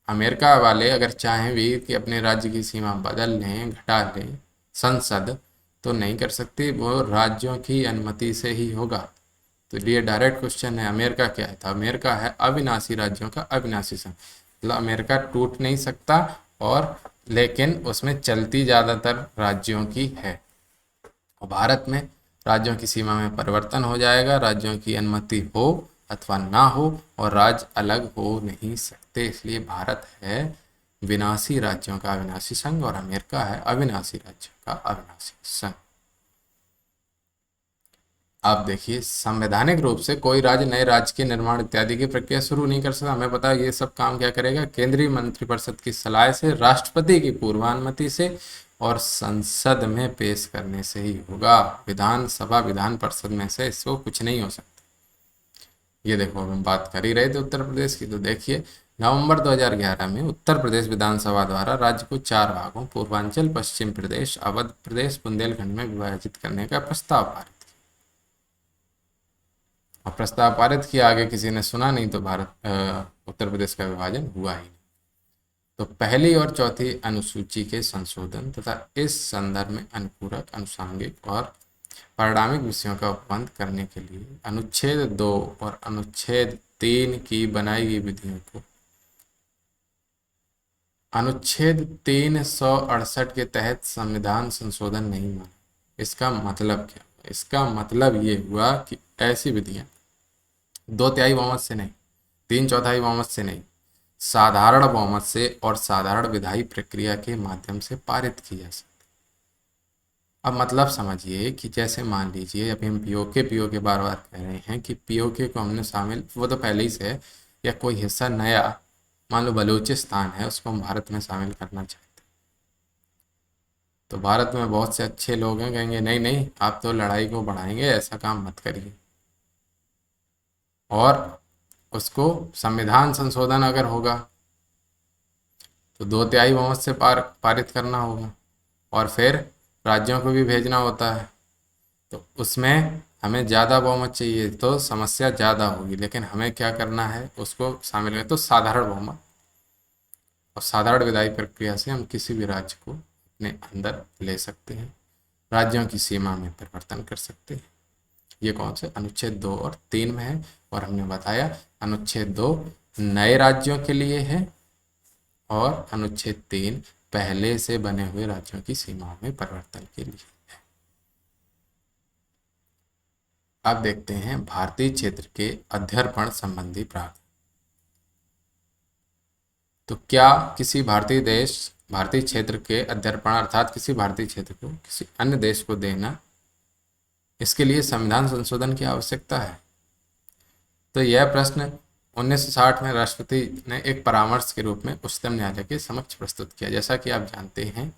अमेरिका वाले अगर चाहें भी कि अपने राज्य की सीमा बदल लें, घटा लें, संसद तो नहीं कर सकती, वो राज्यों की अनुमति से ही होगा। तो ये डायरेक्ट क्वेश्चन है, अमेरिका क्या है, तो अमेरिका है अविनाशी राज्यों का अविनाशी संघ। मतलब अमेरिका टूट नहीं सकता, और लेकिन उसमें चलती ज़्यादातर राज्यों की है। और भारत में राज्यों की सीमा में परिवर्तन हो जाएगा, राज्यों की अनुमति हो अथवा ना हो, और राज्य अलग हो नहीं सकते। इसलिए भारत है विनाशी राज्यों का अविनाशी संघ और अमेरिका है अविनाशी राज्यों का अविनाशी संघ। आप देखिए, संवैधानिक रूप से कोई राज्य नए राज्य के निर्माण इत्यादि की प्रक्रिया शुरू नहीं कर सकता। हमें पता है ये सब काम क्या करेगा, केंद्रीय मंत्रिपरिषद की सलाह से, राष्ट्रपति की पूर्वानुमति से और संसद में पेश करने से ही होगा। विधानसभा विधान परिषद में से इसको कुछ नहीं हो सकता। ये देखो, हम बात कर ही रहे थे उत्तर प्रदेश की, तो देखिए नवंबर 2011 में उत्तर प्रदेश विधानसभा द्वारा राज्य को 4 भागों पूर्वांचल, पश्चिम प्रदेश, अवध प्रदेश, बुंदेलखंड में विभाजित करने का प्रस्ताव पारित। और प्रस्ताव पारित किया, आगे किसी ने सुना नहीं, तो उत्तर प्रदेश का विभाजन हुआ ही नहीं। तो पहली और चौथी अनुसूची के संशोधन तथा इस संदर्भ में अनुपूरक, अनुषांगिक और पारिणामिक विषयों का उपबंध करने के लिए अनुच्छेद 2 और अनुच्छेद 3 की बनाई गई विधियों को अनुच्छेद 368 के तहत संविधान संशोधन नहीं माना। इसका मतलब क्या? इसका मतलब ये हुआ कि ऐसी विधियां 2/3 बहुमत से नहीं, 3/4 बहुमत से नहीं, साधारण बहुमत से और साधारण विधायी प्रक्रिया के माध्यम से पारित की जा सकती। अब मतलब समझिए कि जैसे मान लीजिए अभी हम पीओके बार बार कह रहे हैं कि पीओके को हमने शामिल, वो तो पहले ही से है, या कोई हिस्सा नया, मान लो बलूचिस्तान है, उसको हम भारत में शामिल करना चाहते हैं, तो भारत में बहुत से अच्छे लोग हैं, कहेंगे नहीं नहीं आप तो लड़ाई को बढ़ाएंगे, ऐसा काम मत करिए। और उसको संविधान संशोधन अगर होगा तो 2/3 बहुमत से पारित करना होगा, और फिर राज्यों को भी भेजना होता है, तो उसमें हमें ज़्यादा बहुमत चाहिए तो समस्या ज़्यादा होगी, लेकिन हमें क्या करना है उसको शामिल करें तो साधारण बहुमत, और साधारण विधायी प्रक्रिया से हम किसी भी राज्य को अपने अंदर ले सकते हैं, राज्यों की सीमा में परिवर्तन कर सकते हैं। ये कौन से अनुच्छेद 2 और 3 में है, और हमने बताया अनुच्छेद 2 नए राज्यों के लिए है और अनुच्छेद 3 पहले से बने हुए राज्यों की सीमाओं में परिवर्तन के लिए। अब देखते हैं भारतीय क्षेत्र के अध्यर्पण संबंधी प्रावधान। तो क्या किसी भारतीय क्षेत्र के अध्यर्पण अर्थात किसी भारतीय क्षेत्र को किसी अन्य देश को देना, इसके लिए संविधान संशोधन की आवश्यकता है? तो यह प्रश्न 1960 में राष्ट्रपति ने एक परामर्श के रूप में उच्चतम न्यायालय के समक्ष प्रस्तुत किया। जैसा कि आप जानते हैं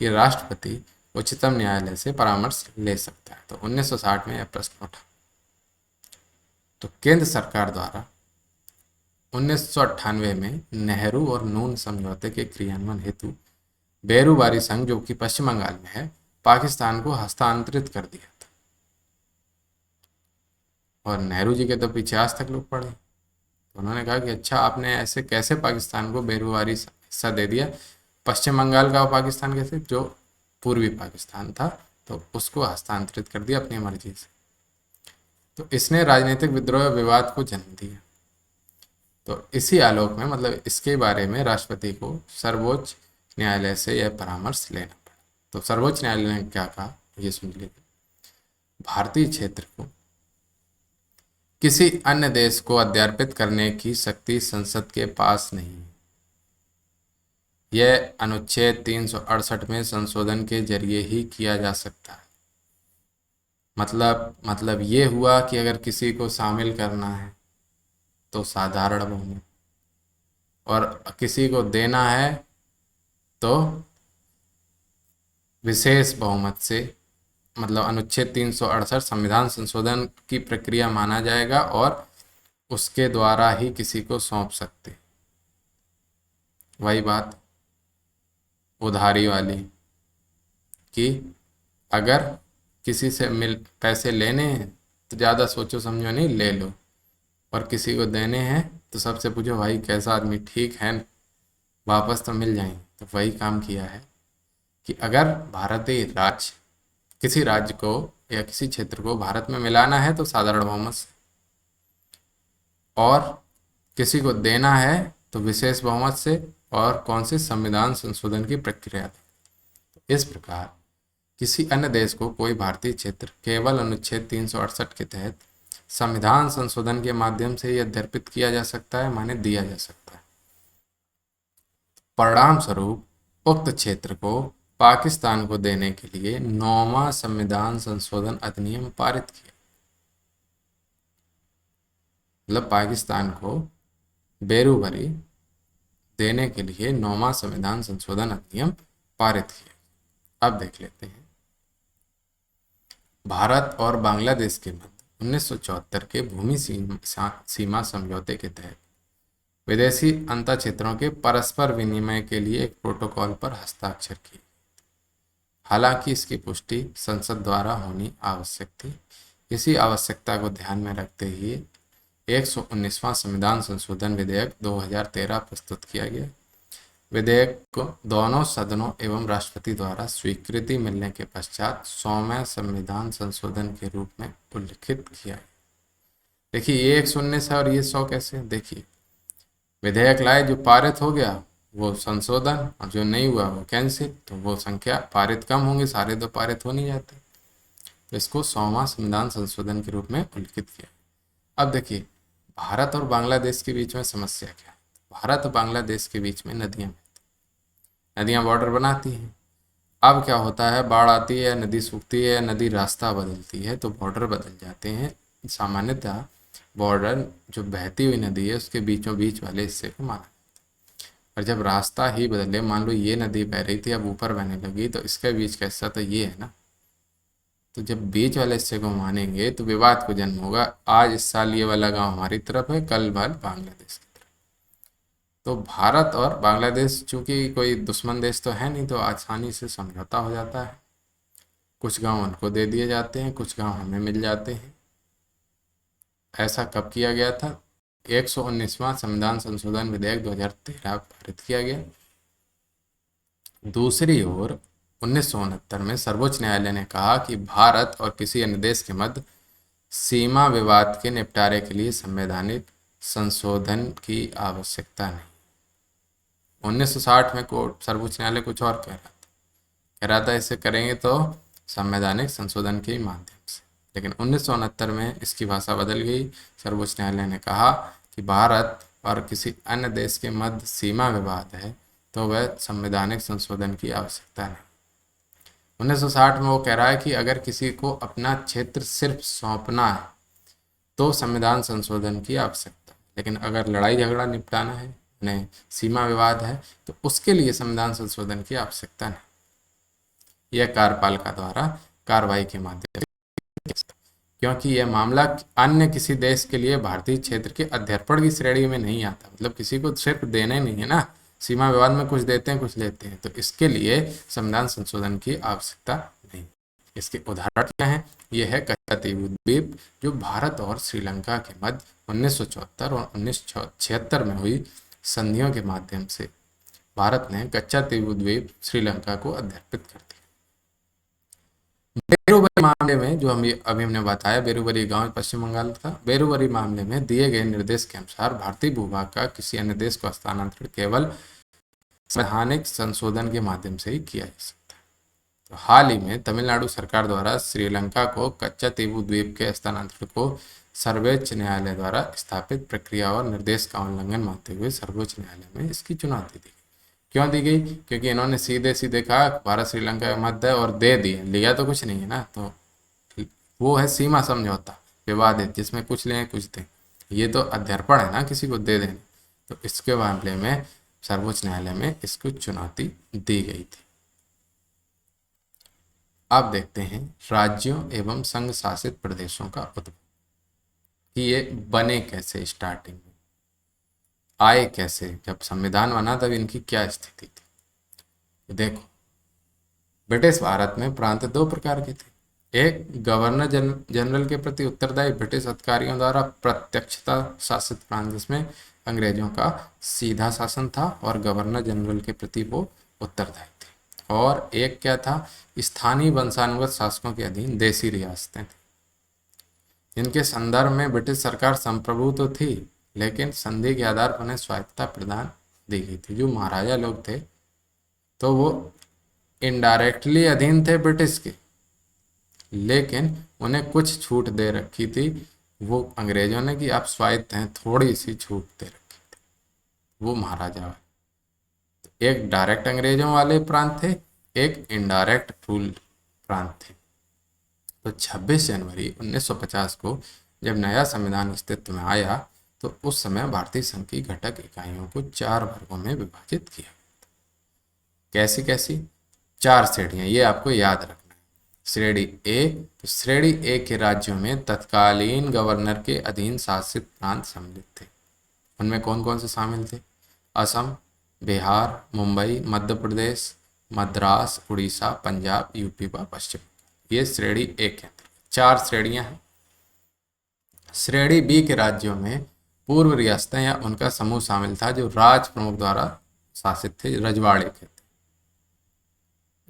कि राष्ट्रपति उच्चतम न्यायालय से परामर्श ले सकता है, तो 1960 में यह प्रश्न उठा। तो केंद्र सरकार द्वारा 1998 में नेहरू और नून समझौते के क्रियान्वयन हेतु बेरूबारी संघ, जो कि पश्चिम बंगाल में है, पाकिस्तान को हस्तांतरित कर दिया था। और नेहरू जी के तो पीछे आज तक लोग पड़े, तो उन्होंने कहा कि अच्छा आपने ऐसे कैसे पाकिस्तान को बेरूबारी हिस्सा दे दिया, पश्चिम बंगाल का पाकिस्तान कैसे, जो पूर्वी पाकिस्तान था, तो उसको हस्तांतरित कर दिया अपनी मर्जी से। तो इसने राजनीतिक विद्रोह विवाद को जन्म दिया। तो इसी आलोक में मतलब इसके बारे में राष्ट्रपति को सर्वोच्च न्यायालय से यह परामर्श लेना पड़ा। तो सर्वोच्च न्यायालय ने क्या कहा ये सुन लीजिए। भारतीय क्षेत्र को किसी अन्य देश को अध्यार्पित करने की शक्ति संसद के पास नहीं है। यह अनुच्छेद 368 में संशोधन के जरिए ही किया जा सकता है। मतलब ये हुआ कि अगर किसी को शामिल करना है तो साधारण बहुमत, और किसी को देना है तो विशेष बहुमत से, मतलब अनुच्छेद 368 संविधान संशोधन की प्रक्रिया माना जाएगा और उसके द्वारा ही किसी को सौंप सकते। वही बात उधारी वाली कि अगर किसी से पैसे लेने हैं तो ज़्यादा सोचो समझो नहीं, ले लो, और किसी को देने हैं तो सबसे पूछो भाई कैसा आदमी, ठीक है, वापस तो मिल जाएंगे। तो वही काम किया है कि अगर भारतीय राज्य किसी राज्य को या किसी क्षेत्र को भारत में मिलाना है तो साधारण बहुमत से, और किसी को देना है तो विशेष बहुमत से, और कौन से संविधान संशोधन की प्रक्रिया थी। तो इस प्रकार किसी अन्य देश को कोई भारतीय क्षेत्र केवल अनुच्छेद 368 के तहत संविधान संशोधन के माध्यम से ही अध्यर्पित किया जा सकता है, माने दिया जा सकता है। परिणाम स्वरूप उक्त क्षेत्र को पाकिस्तान को देने के लिए 9वां संविधान संशोधन अधिनियम पारित किया। मतलब पाकिस्तान को बेरूबरी देने के लिए 9वां संविधान संशोधन अधिनियम पारित किया। अब देख लेते हैं भारत और बांग्लादेश के मध्य 1974 के भूमि सीमा समझौते के तहत विदेशी अंतर क्षेत्रों के परस्पर विनिमय के लिए एक प्रोटोकॉल पर हस्ताक्षर किए। हालांकि इसकी पुष्टि संसद द्वारा होनी आवश्यक थी। इसी आवश्यकता को ध्यान में रखते हुए 119वां संविधान संशोधन विधेयक 2013 प्रस्तुत किया गया। विधेयक को दोनों सदनों एवं राष्ट्रपति द्वारा स्वीकृति मिलने के पश्चात 100वें संविधान संशोधन के रूप में उल्लिखित किया गया। देखिए ये 119 है और ये 100 कैसे, देखिए विधेयक लाए, जो पारित हो गया वो संशोधन, और जो नहीं हुआ वो कैंसिल, तो वो संख्या पारित कम होंगे, सारे तो पारित हो नहीं जाते, तो इसको 100वां संविधान संशोधन के रूप में उल्लिखित किया। अब देखिए भारत और बांग्लादेश के बीच में समस्या क्या है। भारत और बांग्लादेश के बीच में नदियाँ बॉर्डर बनाती हैं। अब क्या होता है, बाढ़ आती है, नदी सूखती है, नदी रास्ता बदलती है तो बॉर्डर बदल जाते हैं। सामान्यतः बॉर्डर जो बहती हुई नदी है उसके बीचों बीच वाले हिस्से को माना, और जब रास्ता ही बदले, मान लो ये नदी बह रही थी अब ऊपर बहने लगी, तो इसके बीच का हिस्सा तो ये है ना, तो जब बीच वाले हिस्से को मानेंगे तो विवाद को जन्म होगा। आज इस साल ये वाला गांव हमारी तरफ है, कल भल बांग्लादेश की तरफ। तो भारत और बांग्लादेश चूंकि कोई दुश्मन देश तो है नहीं, तो आसानी से समझौता हो जाता है। कुछ गांव उनको दे दिए जाते हैं, कुछ गांव हमें मिल जाते हैं। ऐसा कब किया गया था? 119वां संविधान संशोधन विधेयक 2013 पारित किया गया। दूसरी ओर 1969 में सर्वोच्च न्यायालय ने कहा कि भारत और किसी अन्य देश के मध्य सीमा विवाद के निपटारे के लिए संवैधानिक संशोधन की आवश्यकता नहीं। 1960 में कोर्ट, सर्वोच्च न्यायालय कुछ और कह रहा था इसे करेंगे तो संवैधानिक संशोधन के माध्यम से, लेकिन 1969 में इसकी भाषा बदल गई। सर्वोच्च न्यायालय ने कहा कि भारत और किसी अन्य देश के मध्य सीमा विवाद है तो वह संवैधानिक संशोधन की आवश्यकता नहीं। 1960 में वो कह रहा है कि अगर किसी को अपना क्षेत्र सिर्फ सौंपना है तो संविधान संशोधन की आवश्यकता है, लेकिन अगर लड़ाई झगड़ा निपटाना है, नहीं सीमा विवाद है, तो उसके लिए संविधान संशोधन की आवश्यकता नहीं। यह कार्यपालिका द्वारा कार्रवाई के माध्यम से, क्योंकि यह मामला अन्य किसी देश के लिए भारतीय क्षेत्र के अध्यर्पण की श्रेणी में नहीं आता। मतलब किसी को सिर्फ देना ही नहीं है ना, सीमा विवाद में कुछ देते हैं कुछ लेते हैं, तो इसके लिए संविधान संशोधन की आवश्यकता नहीं। इसके उदाहरण क्या हैं? यह है कच्चा द्वीप, जो भारत और श्रीलंका के मध्य 1974 और 1976 में हुई संधियों के माध्यम से भारत ने कच्चा द्वीप श्रीलंका को अध्यर्पित कर दिया। बेरुबरी मामले में, जो अभी हमने बताया, बेरुबरी गांव पश्चिम बंगाल था। बेरुबरी मामले में दिए गए निर्देश के अनुसार भारतीय भूभाग का किसी अन्य देश को हस्तांतरण केवल संवैधानिक संशोधन के माध्यम से ही किया जा सकता है। तो हाल ही में तमिलनाडु सरकार द्वारा श्रीलंका को कच्चा द्वीप के हस्तांतरण को सर्वोच्च न्यायालय द्वारा स्थापित प्रक्रिया और निर्देश का उल्लंघन मानते हुए सर्वोच्च न्यायालय में इसकी चुनौती दी। क्यों दी गई? क्योंकि इन्होंने सीधे सीधे कहा भारत श्रीलंका का मध्य है और दे दिए, लिया तो कुछ नहीं है ना, तो वो है सीमा समझौता विवादित, जिसमें कुछ लें कुछ दें। ये तो अध्यर्पण है ना, किसी को दे देने। तो इसके मामले में सर्वोच्च न्यायालय में इसको चुनौती दी गई थी। अब देखते हैं राज्यों एवं संघ शासित प्रदेशों का उद्भव, कि ये बने कैसे, स्टार्टिंग में आए कैसे, जब संविधान बना तब इनकी क्या स्थिति थी। देखो, ब्रिटिश भारत में प्रांत दो प्रकार के थे। एक गवर्नर जनरल के प्रति उत्तरदायी ब्रिटिश अधिकारियों द्वारा प्रत्यक्षता शासित प्रांत, जिसमें अंग्रेजों का सीधा शासन था और गवर्नर जनरल के प्रति वो उत्तरदायी थे। और एक क्या था, स्थानीय वंशानुगत शासकों के अधीन देशी रियासतें थी, जिनके संदर्भ में ब्रिटिश सरकार संप्रभु तो थी, लेकिन संधि के आधार पर उन्हें स्वायत्तता प्रदान दी गई थी। जो महाराजा लोग थे तो वो इनडायरेक्टली अधीन थे ब्रिटिश के, लेकिन उन्हें कुछ छूट दे रखी थी वो अंग्रेजों ने, कि आप स्वायत्त हैं, थोड़ी सी छूट दे रखी थी वो महाराजा है। तो एक डायरेक्ट अंग्रेजों वाले प्रांत थे, एक इनडायरेक्ट रूल प्रांत थे। तो 26 जनवरी 1950 को जब नया संविधान अस्तित्व में आया तो उस समय भारतीय संघ की घटक इकाइयों को 4 वर्गों में विभाजित किया। कैसी कैसी? 4 श्रेणियां, ये आपको याद रखना है। श्रेणी ए, तो श्रेणी ए के राज्यों में तत्कालीन गवर्नर के अधीन शासित प्रांत सम्मिलित थे। उनमें कौन कौन से शामिल थे? असम, बिहार, मुंबई, मध्य प्रदेश, मद्रास, उड़ीसा, पंजाब, यूपी व पश्चिम। ये श्रेणी ए के अंतर्गत 4 श्रेणियां हैं। श्रेणी बी के राज्यों में पूर्व रियासतें या उनका समूह शामिल था, जो राज प्रमुख द्वारा शासित थे, रजवाड़े के थे।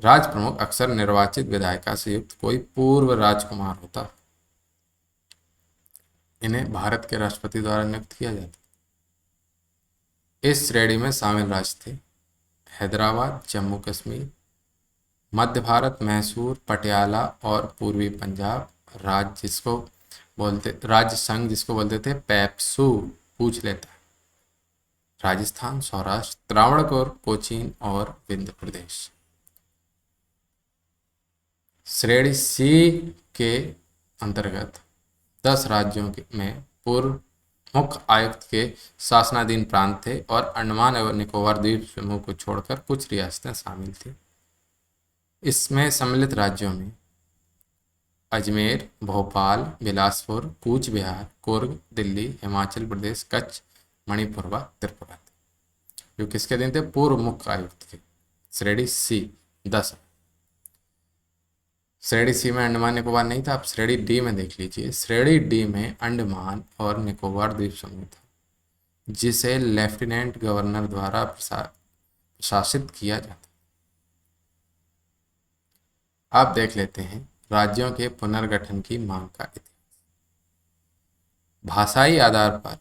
राज प्रमुख अक्सर निर्वाचित विधायिका से युक्त कोई पूर्व राजकुमार होता। इन्हें भारत के राष्ट्रपति द्वारा नियुक्त किया जाता। इस श्रेणी में शामिल राज्य थे हैदराबाद, जम्मू कश्मीर, मध्य भारत, मैसूर, पटियाला और पूर्वी पंजाब। राज्य संघ जिसको बोलते थे पेप्सू, पूछ लेता है। राजस्थान, सौराष्ट्र, त्रावणकोर, कोचीन और विंध्य प्रदेश। श्रेणी सी के अंतर्गत 10 राज्यों में पूर्व मुख्य आयुक्त के शासनाधीन प्रांत थे और अंडमान एवं निकोबार द्वीप समूह को छोड़कर कुछ रियासतें शामिल थी। इसमें सम्मिलित राज्यों में अजमेर, भोपाल, बिलासपुर, कूच बिहार, कुर्ग, दिल्ली, हिमाचल प्रदेश, कच्छ, मणिपुर व त्रिपुरा थे, जो किसके दिन थे? पूर्व मुख्य आयुक्त के। श्रेणी सी 10। श्रेणी सी में अंडमान निकोबार नहीं था। आप श्रेणी डी में देख लीजिए। श्रेणी डी में अंडमान और निकोबार द्वीप समूह था, जिसे लेफ्टिनेंट गवर्नर द्वारा प्रशासित किया जाता। आप देख लेते हैं राज्यों के पुनर्गठन की मांग का इतिहास। भाषाई आधार पर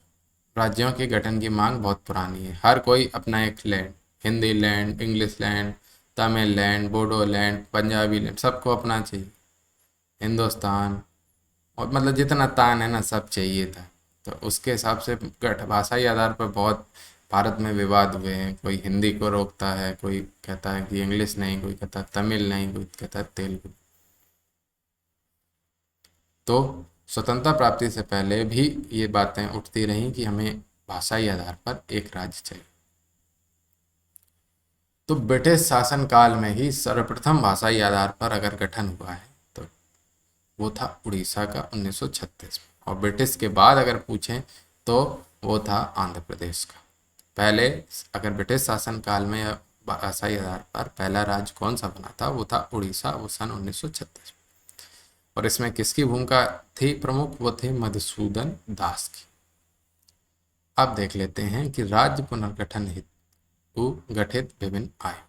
राज्यों के गठन की मांग बहुत पुरानी है। हर कोई अपना एक land, Hindi land, English land, Tamil land, Bodo land, Punjabi land, सबको अपना चाहिए। हिंदुस्तान और मतलब जितना तान है ना, सब चाहिए था। तो उसके हिसाब से भाषाई आधार पर बहुत भारत में विवाद हुए हैं। कोई हिंदी को रोकता है, कोई कहता है कि इंग्लिश नहीं, कोई कहता है तमिल नहीं, कोई कहता है तेलुगु। तो स्वतंत्रता प्राप्ति से पहले भी ये बातें उठती रहीं कि हमें भाषाई आधार पर एक राज्य चाहिए। तो ब्रिटिश शासन काल में ही सर्वप्रथम भाषाई आधार पर अगर गठन हुआ है तो वो था उड़ीसा का 1936 में, और ब्रिटिश के बाद अगर पूछें तो वो था आंध्र प्रदेश का। पहले अगर ब्रिटिश शासन काल में भाषाई आधार पर पहला राज्य कौन सा बना था, वो था उड़ीसा, वो सन 1936 में। और इसमें किसकी भूमिका थी प्रमुख? वो थे मधुसूदन दास की। अब देख लेते हैं कि राज्य पुनर्गठन हेतु गठित विभिन्न आयोग।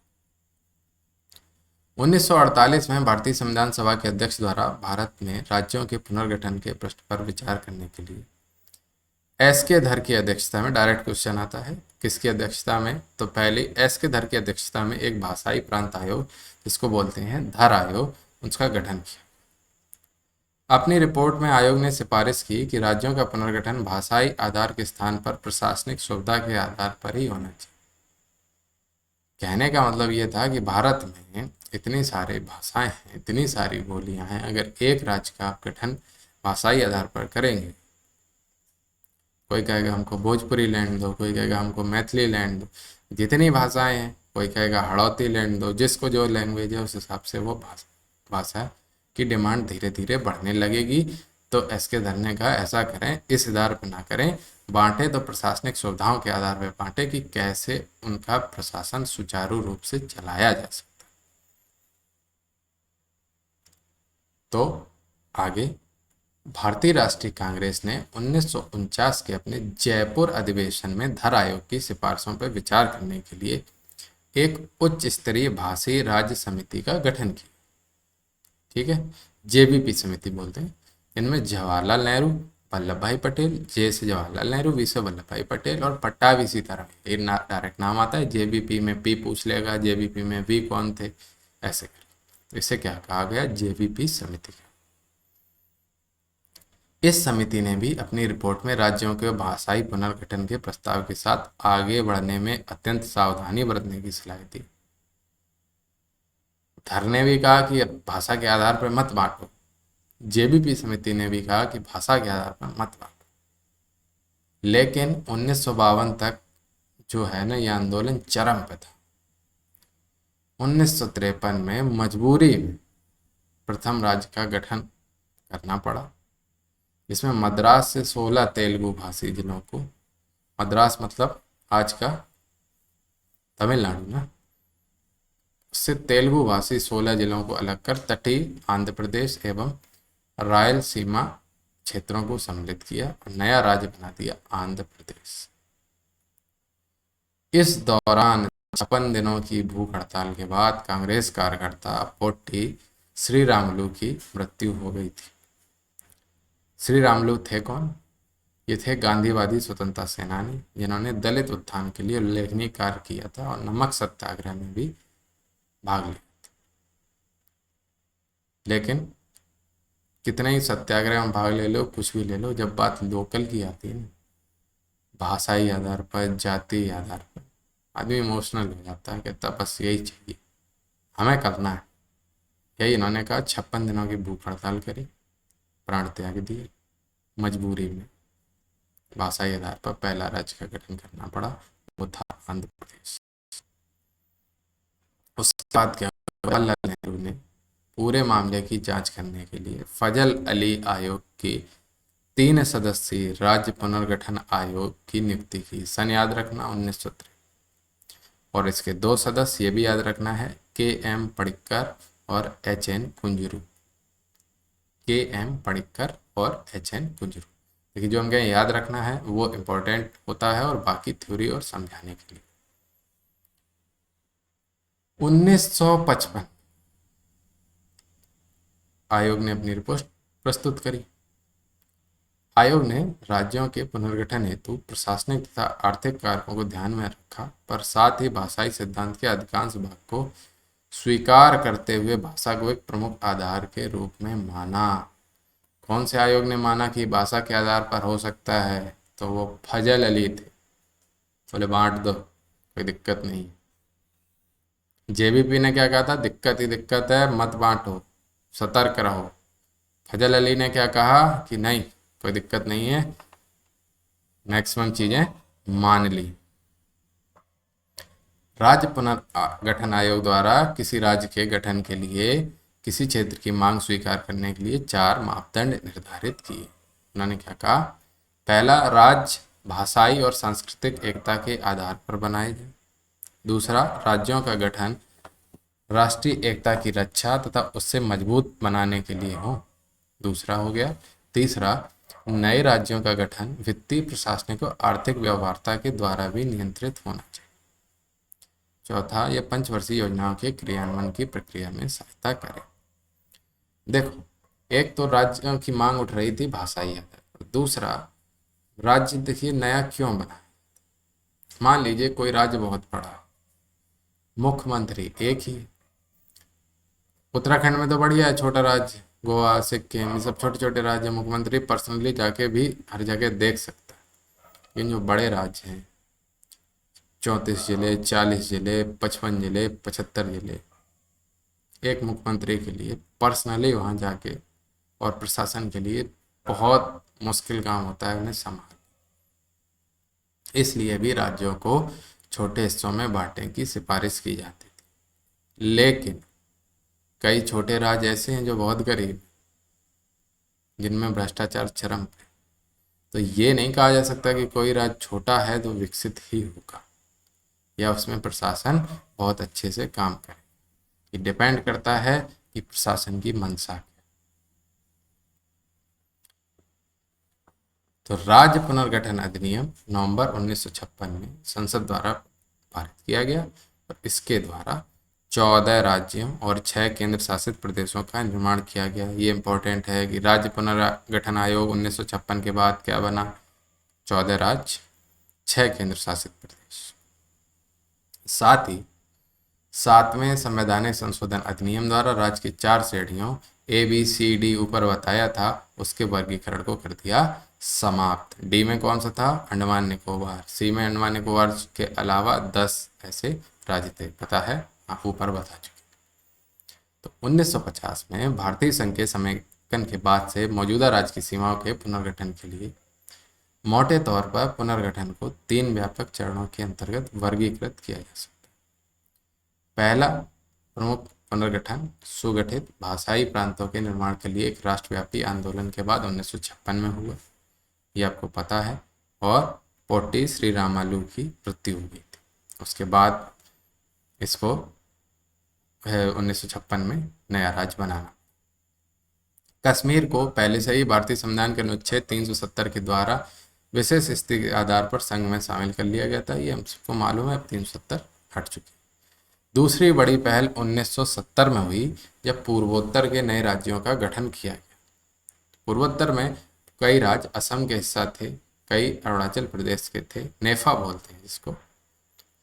1948 में भारतीय संविधान सभा के अध्यक्ष द्वारा भारत में राज्यों के पुनर्गठन के प्रश्न पर विचार करने के लिए एस के धर की अध्यक्षता में, डायरेक्ट क्वेश्चन आता है किसकी अध्यक्षता में? तो पहले एस के धर की अध्यक्षता में एक भाषाई प्रांत आयोग, जिसको बोलते हैं धर आयोग, उसका गठन किया। अपनी रिपोर्ट में आयोग ने सिफारिश की कि राज्यों का पुनर्गठन भाषाई आधार के स्थान पर प्रशासनिक सुविधा के आधार पर ही होना चाहिए। कहने का मतलब ये था कि भारत में इतनी सारी भाषाएं हैं, इतनी सारी बोलियां हैं, अगर एक राज्य का गठन भाषाई आधार पर करेंगे, कोई कहेगा हमको भोजपुरी लैंड दो, कोई कहेगा हमको मैथिली लैंड दो, जितनी भाषाएं हैं, कोई कहेगा हड़ौती लैंड दो, जिसको जो लैंग्वेज है उस हिसाब से वो भाषा की डिमांड धीरे धीरे बढ़ने लगेगी। तो इसके धरने का ऐसा करें, इस आधार पर ना करें, बांटे तो प्रशासनिक सुविधाओं के आधार पर बांटे कि कैसे उनका प्रशासन सुचारू रूप से चलाया जा सकता। तो आगे भारतीय राष्ट्रीय कांग्रेस ने 1949 के अपने जयपुर अधिवेशन में धर आयोग की सिफारिशों पर विचार करने के लिए एक उच्च स्तरीय भाषाई राज्य समिति का गठन किया। ठीक है, जेबीपी समिति बोलते हैं। इनमें जवाहरलाल नेहरू, वल्लभ भाई पटेल, जे से जवाहरलाल नेहरू, वी से वल्लभ भाई पटेल और पट्टाभी सीताराम, ये डायरेक्ट नाम आता है। जेबीपी में पी पूछ लेगा, जेबीपी में वी कौन थे, ऐसे कर। तो इसे क्या कहा गया? जेबीपी समिति। इस समिति ने भी अपनी रिपोर्ट में राज्यों के भाषाई पुनर्गठन के प्रस्ताव के साथ आगे बढ़ने में अत्यंत सावधानी बरतने की सलाह दी। धर ने भी कहा कि भाषा के आधार पर मत बांटो, जेबीपी समिति ने भी कहा कि भाषा के आधार पर मत बांटो। लेकिन 1952 तक जो है ना, यह आंदोलन चरम पे था। 1953 में मजबूरी में प्रथम राज्य का गठन करना पड़ा, जिसमें मद्रास से 16 तेलुगु भाषी जिलों को, मद्रास मतलब आज का तमिलनाडु ना, उससे तेलुगु भाषी 16 जिलों को अलग कर तटीय आंध्र प्रदेश एवं रायलसीमा क्षेत्रों को सम्मिलित किया और नया राज्य बना दिया आंध्र प्रदेश। इस दौरान 56 दिनों की भूख हड़ताल के बाद कांग्रेस कार्यकर्ता पोट्टी श्रीरामुलु की मृत्यु हो गई थी। श्रीरामुलु थे कौन? ये थे गांधीवादी स्वतंत्रता सेनानी, जिन्होंने दलित उत्थान के लिए उल्लेखनीय कार्य किया था और नमक सत्याग्रह में भी भाग लिया था। लेकिन कितने ही सत्याग्रह में भाग ले लो, कुछ भी ले लो, जब बात लोकल की आती है ना, भाषाई आधार पर, जाति आधार पर, आदमी इमोशनल हो जाता है, कहता बस यही चाहिए, हमें करना है। यही इन्होंने कहा, 56 दिनों की भूख हड़ताल करी, प्राण त्याग दिए, मजबूरी में भाषाई आधार पर पहला राज्य का गठन करना पड़ा, वो था आंध्र प्रदेश। उसके बाद क्या हुआ, जवाहरलाल नेहरू ने पूरे मामले की जांच करने के लिए फजल अली आयोग की 3 सदस्यीय राज्य पुनर्गठन आयोग की नियुक्ति की। सन याद रखना 1903। और इसके 2 सदस्य ये भी याद रखना है, के.एम. पडिक्कर और एच.एन. कुंजरू। के.एम. पडिक्कर और एच.एन. कुंजरू। देखिए, जो हमको याद रखना है वो इम्पोर्टेंट होता है और बाकी थ्योरी और समझाने के लिए। 1955 आयोग ने अपनी रिपोर्ट प्रस्तुत करी। आयोग ने राज्यों के पुनर्गठन हेतु प्रशासनिक तथा आर्थिक कारकों को ध्यान में रखा, पर साथ ही भाषाई सिद्धांत के अधिकांश भाग को स्वीकार करते हुए भाषा को एक प्रमुख आधार के रूप में माना। कौन से आयोग ने माना कि भाषा के आधार पर हो सकता है? तो वो फजल अली थे। बोले बांट दो, कोई दिक्कत नहीं। जेबीपी ने क्या कहा था? दिक्कत ही दिक्कत है, मत बांटो, सतर्क रहो। फजल अली ने क्या कहा कि नहीं, कोई दिक्कत नहीं है, मैक्सिमम चीजें मान ली। राज्य पुनर्गठन आयोग द्वारा किसी राज्य के गठन के लिए किसी क्षेत्र की मांग स्वीकार करने के लिए 4 मापदंड निर्धारित किए। उन्होंने क्या कहा? पहला, राज्य भाषाई और सांस्कृतिक एकता के आधार पर बनाए जाए। दूसरा, राज्यों का गठन राष्ट्रीय एकता की रक्षा तथा उससे मजबूत बनाने के लिए हो। दूसरा हो गया। तीसरा, नए राज्यों का गठन वित्तीय, प्रशासनिक और आर्थिक व्यवहार्यता के द्वारा भी नियंत्रित होना चाहिए। चौथा, यह पंचवर्षीय योजनाओं के क्रियान्वयन की प्रक्रिया में सहायता करे। देखो, एक तो राज्यों की मांग उठ रही थी भाषाई आधार पर। दूसरा, राज्य देखिए नया क्यों बना। मान लीजिए कोई राज्य बहुत बड़ा, मुख्यमंत्री एक ही। उत्तराखंड में तो बढ़िया है, छोटा राज्य, गोवा, सिक्किम, ये सब छोटे छोटे राज्य, मुख्यमंत्री पर्सनली जाके भी हर जगह देख सकता है। लेकिन जो बड़े राज्य हैं, 34 जिले, 40 जिले, 55 जिले, 75 जिले, एक मुख्यमंत्री के लिए पर्सनली वहाँ जाके और प्रशासन के लिए बहुत मुश्किल काम होता है उन्हें संभाल। इसलिए भी राज्यों को छोटे हिस्सों में बांटने की सिफारिश की जाती थी। लेकिन कई छोटे राज्य ऐसे हैं जो बहुत गरीब, जिनमें भ्रष्टाचार चरम पे। तो ये नहीं कहा जा सकता कि कोई राज्य छोटा है तो विकसित ही होगा या उसमें प्रशासन बहुत अच्छे से काम करे। ये डिपेंड करता है कि प्रशासन की मंशा क्या। तो राज्य पुनर्गठन अधिनियम नवंबर 1956 में संसद द्वारा पारित किया गया और इसके द्वारा 14 राज्यों और 6 केंद्र शासित प्रदेशों का निर्माण किया गया। ये इंपॉर्टेंट है कि राज्य पुनर्गठन आयोग 1956 के बाद क्या बना? 14 राज्य, 6 केंद्र शासित प्रदेश। साथ ही 7वें संवैधानिक संशोधन अधिनियम द्वारा राज्य की 4 श्रेणियों ABCD ऊपर बताया था, उसके वर्गीकरण को कर दिया समाप्त। डी में कौन सा था? अंडमान निकोबार। सी में अंडमान निकोबार के अलावा 10 ऐसे राज्य थे, पता है, ऊपर बता चुके। तो 1950 में भारतीय संघ के समेकन के बाद से मौजूदा राज्य की सीमाओं के पुनर्गठन के लिए मोटे तौर पर पुनर्गठन को 3 व्यापक चरणों के अंतर्गत वर्गीकृत किया जा सकता है। पहला, प्रमुख पुनर्गठन सुगठित भाषाई प्रांतों के निर्माण के लिए एक राष्ट्रव्यापी आंदोलन के बाद 1956 में हुआ, ये आपको पता है, और पोट्टी श्री रामालू की मृत्यु हो गई थी। उसके बाद इसको 1956 में नया राज्य बनाना। कश्मीर को पहले से ही भारतीय संविधान के अनुच्छेद 370 के द्वारा विशेष स्थिति के आधार पर संघ में शामिल कर लिया गया था। ये हम सबको मालूम है, अब 370 हट चुकी। दूसरी बड़ी पहल 1970 में हुई जब पूर्वोत्तर के नए राज्यों का गठन किया गया। पूर्वोत्तर में कई राज्य असम के हिस्सा थे, कई अरुणाचल प्रदेश के थे, नेफा बोलते हैं जिसको,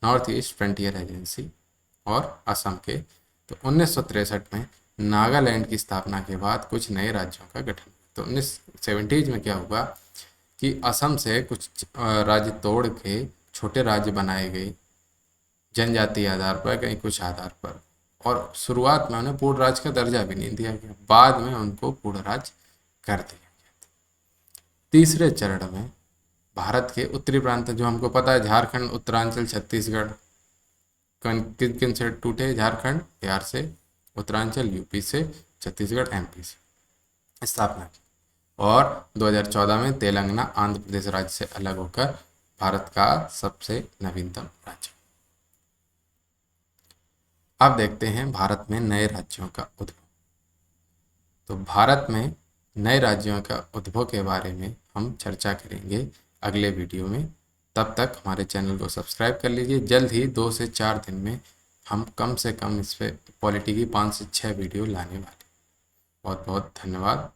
नॉर्थ ईस्ट फ्रंटियर एजेंसी, और असम के। तो 1963 में नागालैंड की स्थापना के बाद कुछ नए राज्यों का गठन। तो 1970 में क्या हुआ कि असम से कुछ राज्य तोड़ के छोटे राज्य बनाए गए, जनजातीय आधार पर, कहीं कुछ आधार पर। और शुरुआत में उन्हें पूर्ण राज्य का दर्जा भी नहीं दिया गया, बाद में उनको पूर्ण राज्य कर दिया गया। तीसरे चरण में भारत के उत्तरी प्रांत, जो हमको पता है झारखंड, उत्तरांचल, छत्तीसगढ़, किन किन से टूटे? झारखंड बिहार से, उत्तरांचल यूपी से, छत्तीसगढ़ एमपी से स्थापना की। और 2014 में तेलंगाना आंध्र प्रदेश राज्य से अलग होकर भारत का सबसे नवीनतम राज्य। अब देखते हैं भारत में नए राज्यों का उद्भव। तो भारत में नए राज्यों का उद्भव के बारे में हम चर्चा करेंगे अगले वीडियो में। तब तक हमारे चैनल को सब्सक्राइब कर लीजिए। जल्द ही 2 से 4 दिन में हम कम से कम इस पे पॉलिटी की 5 से 6 वीडियो लाने वाले। बहुत बहुत धन्यवाद।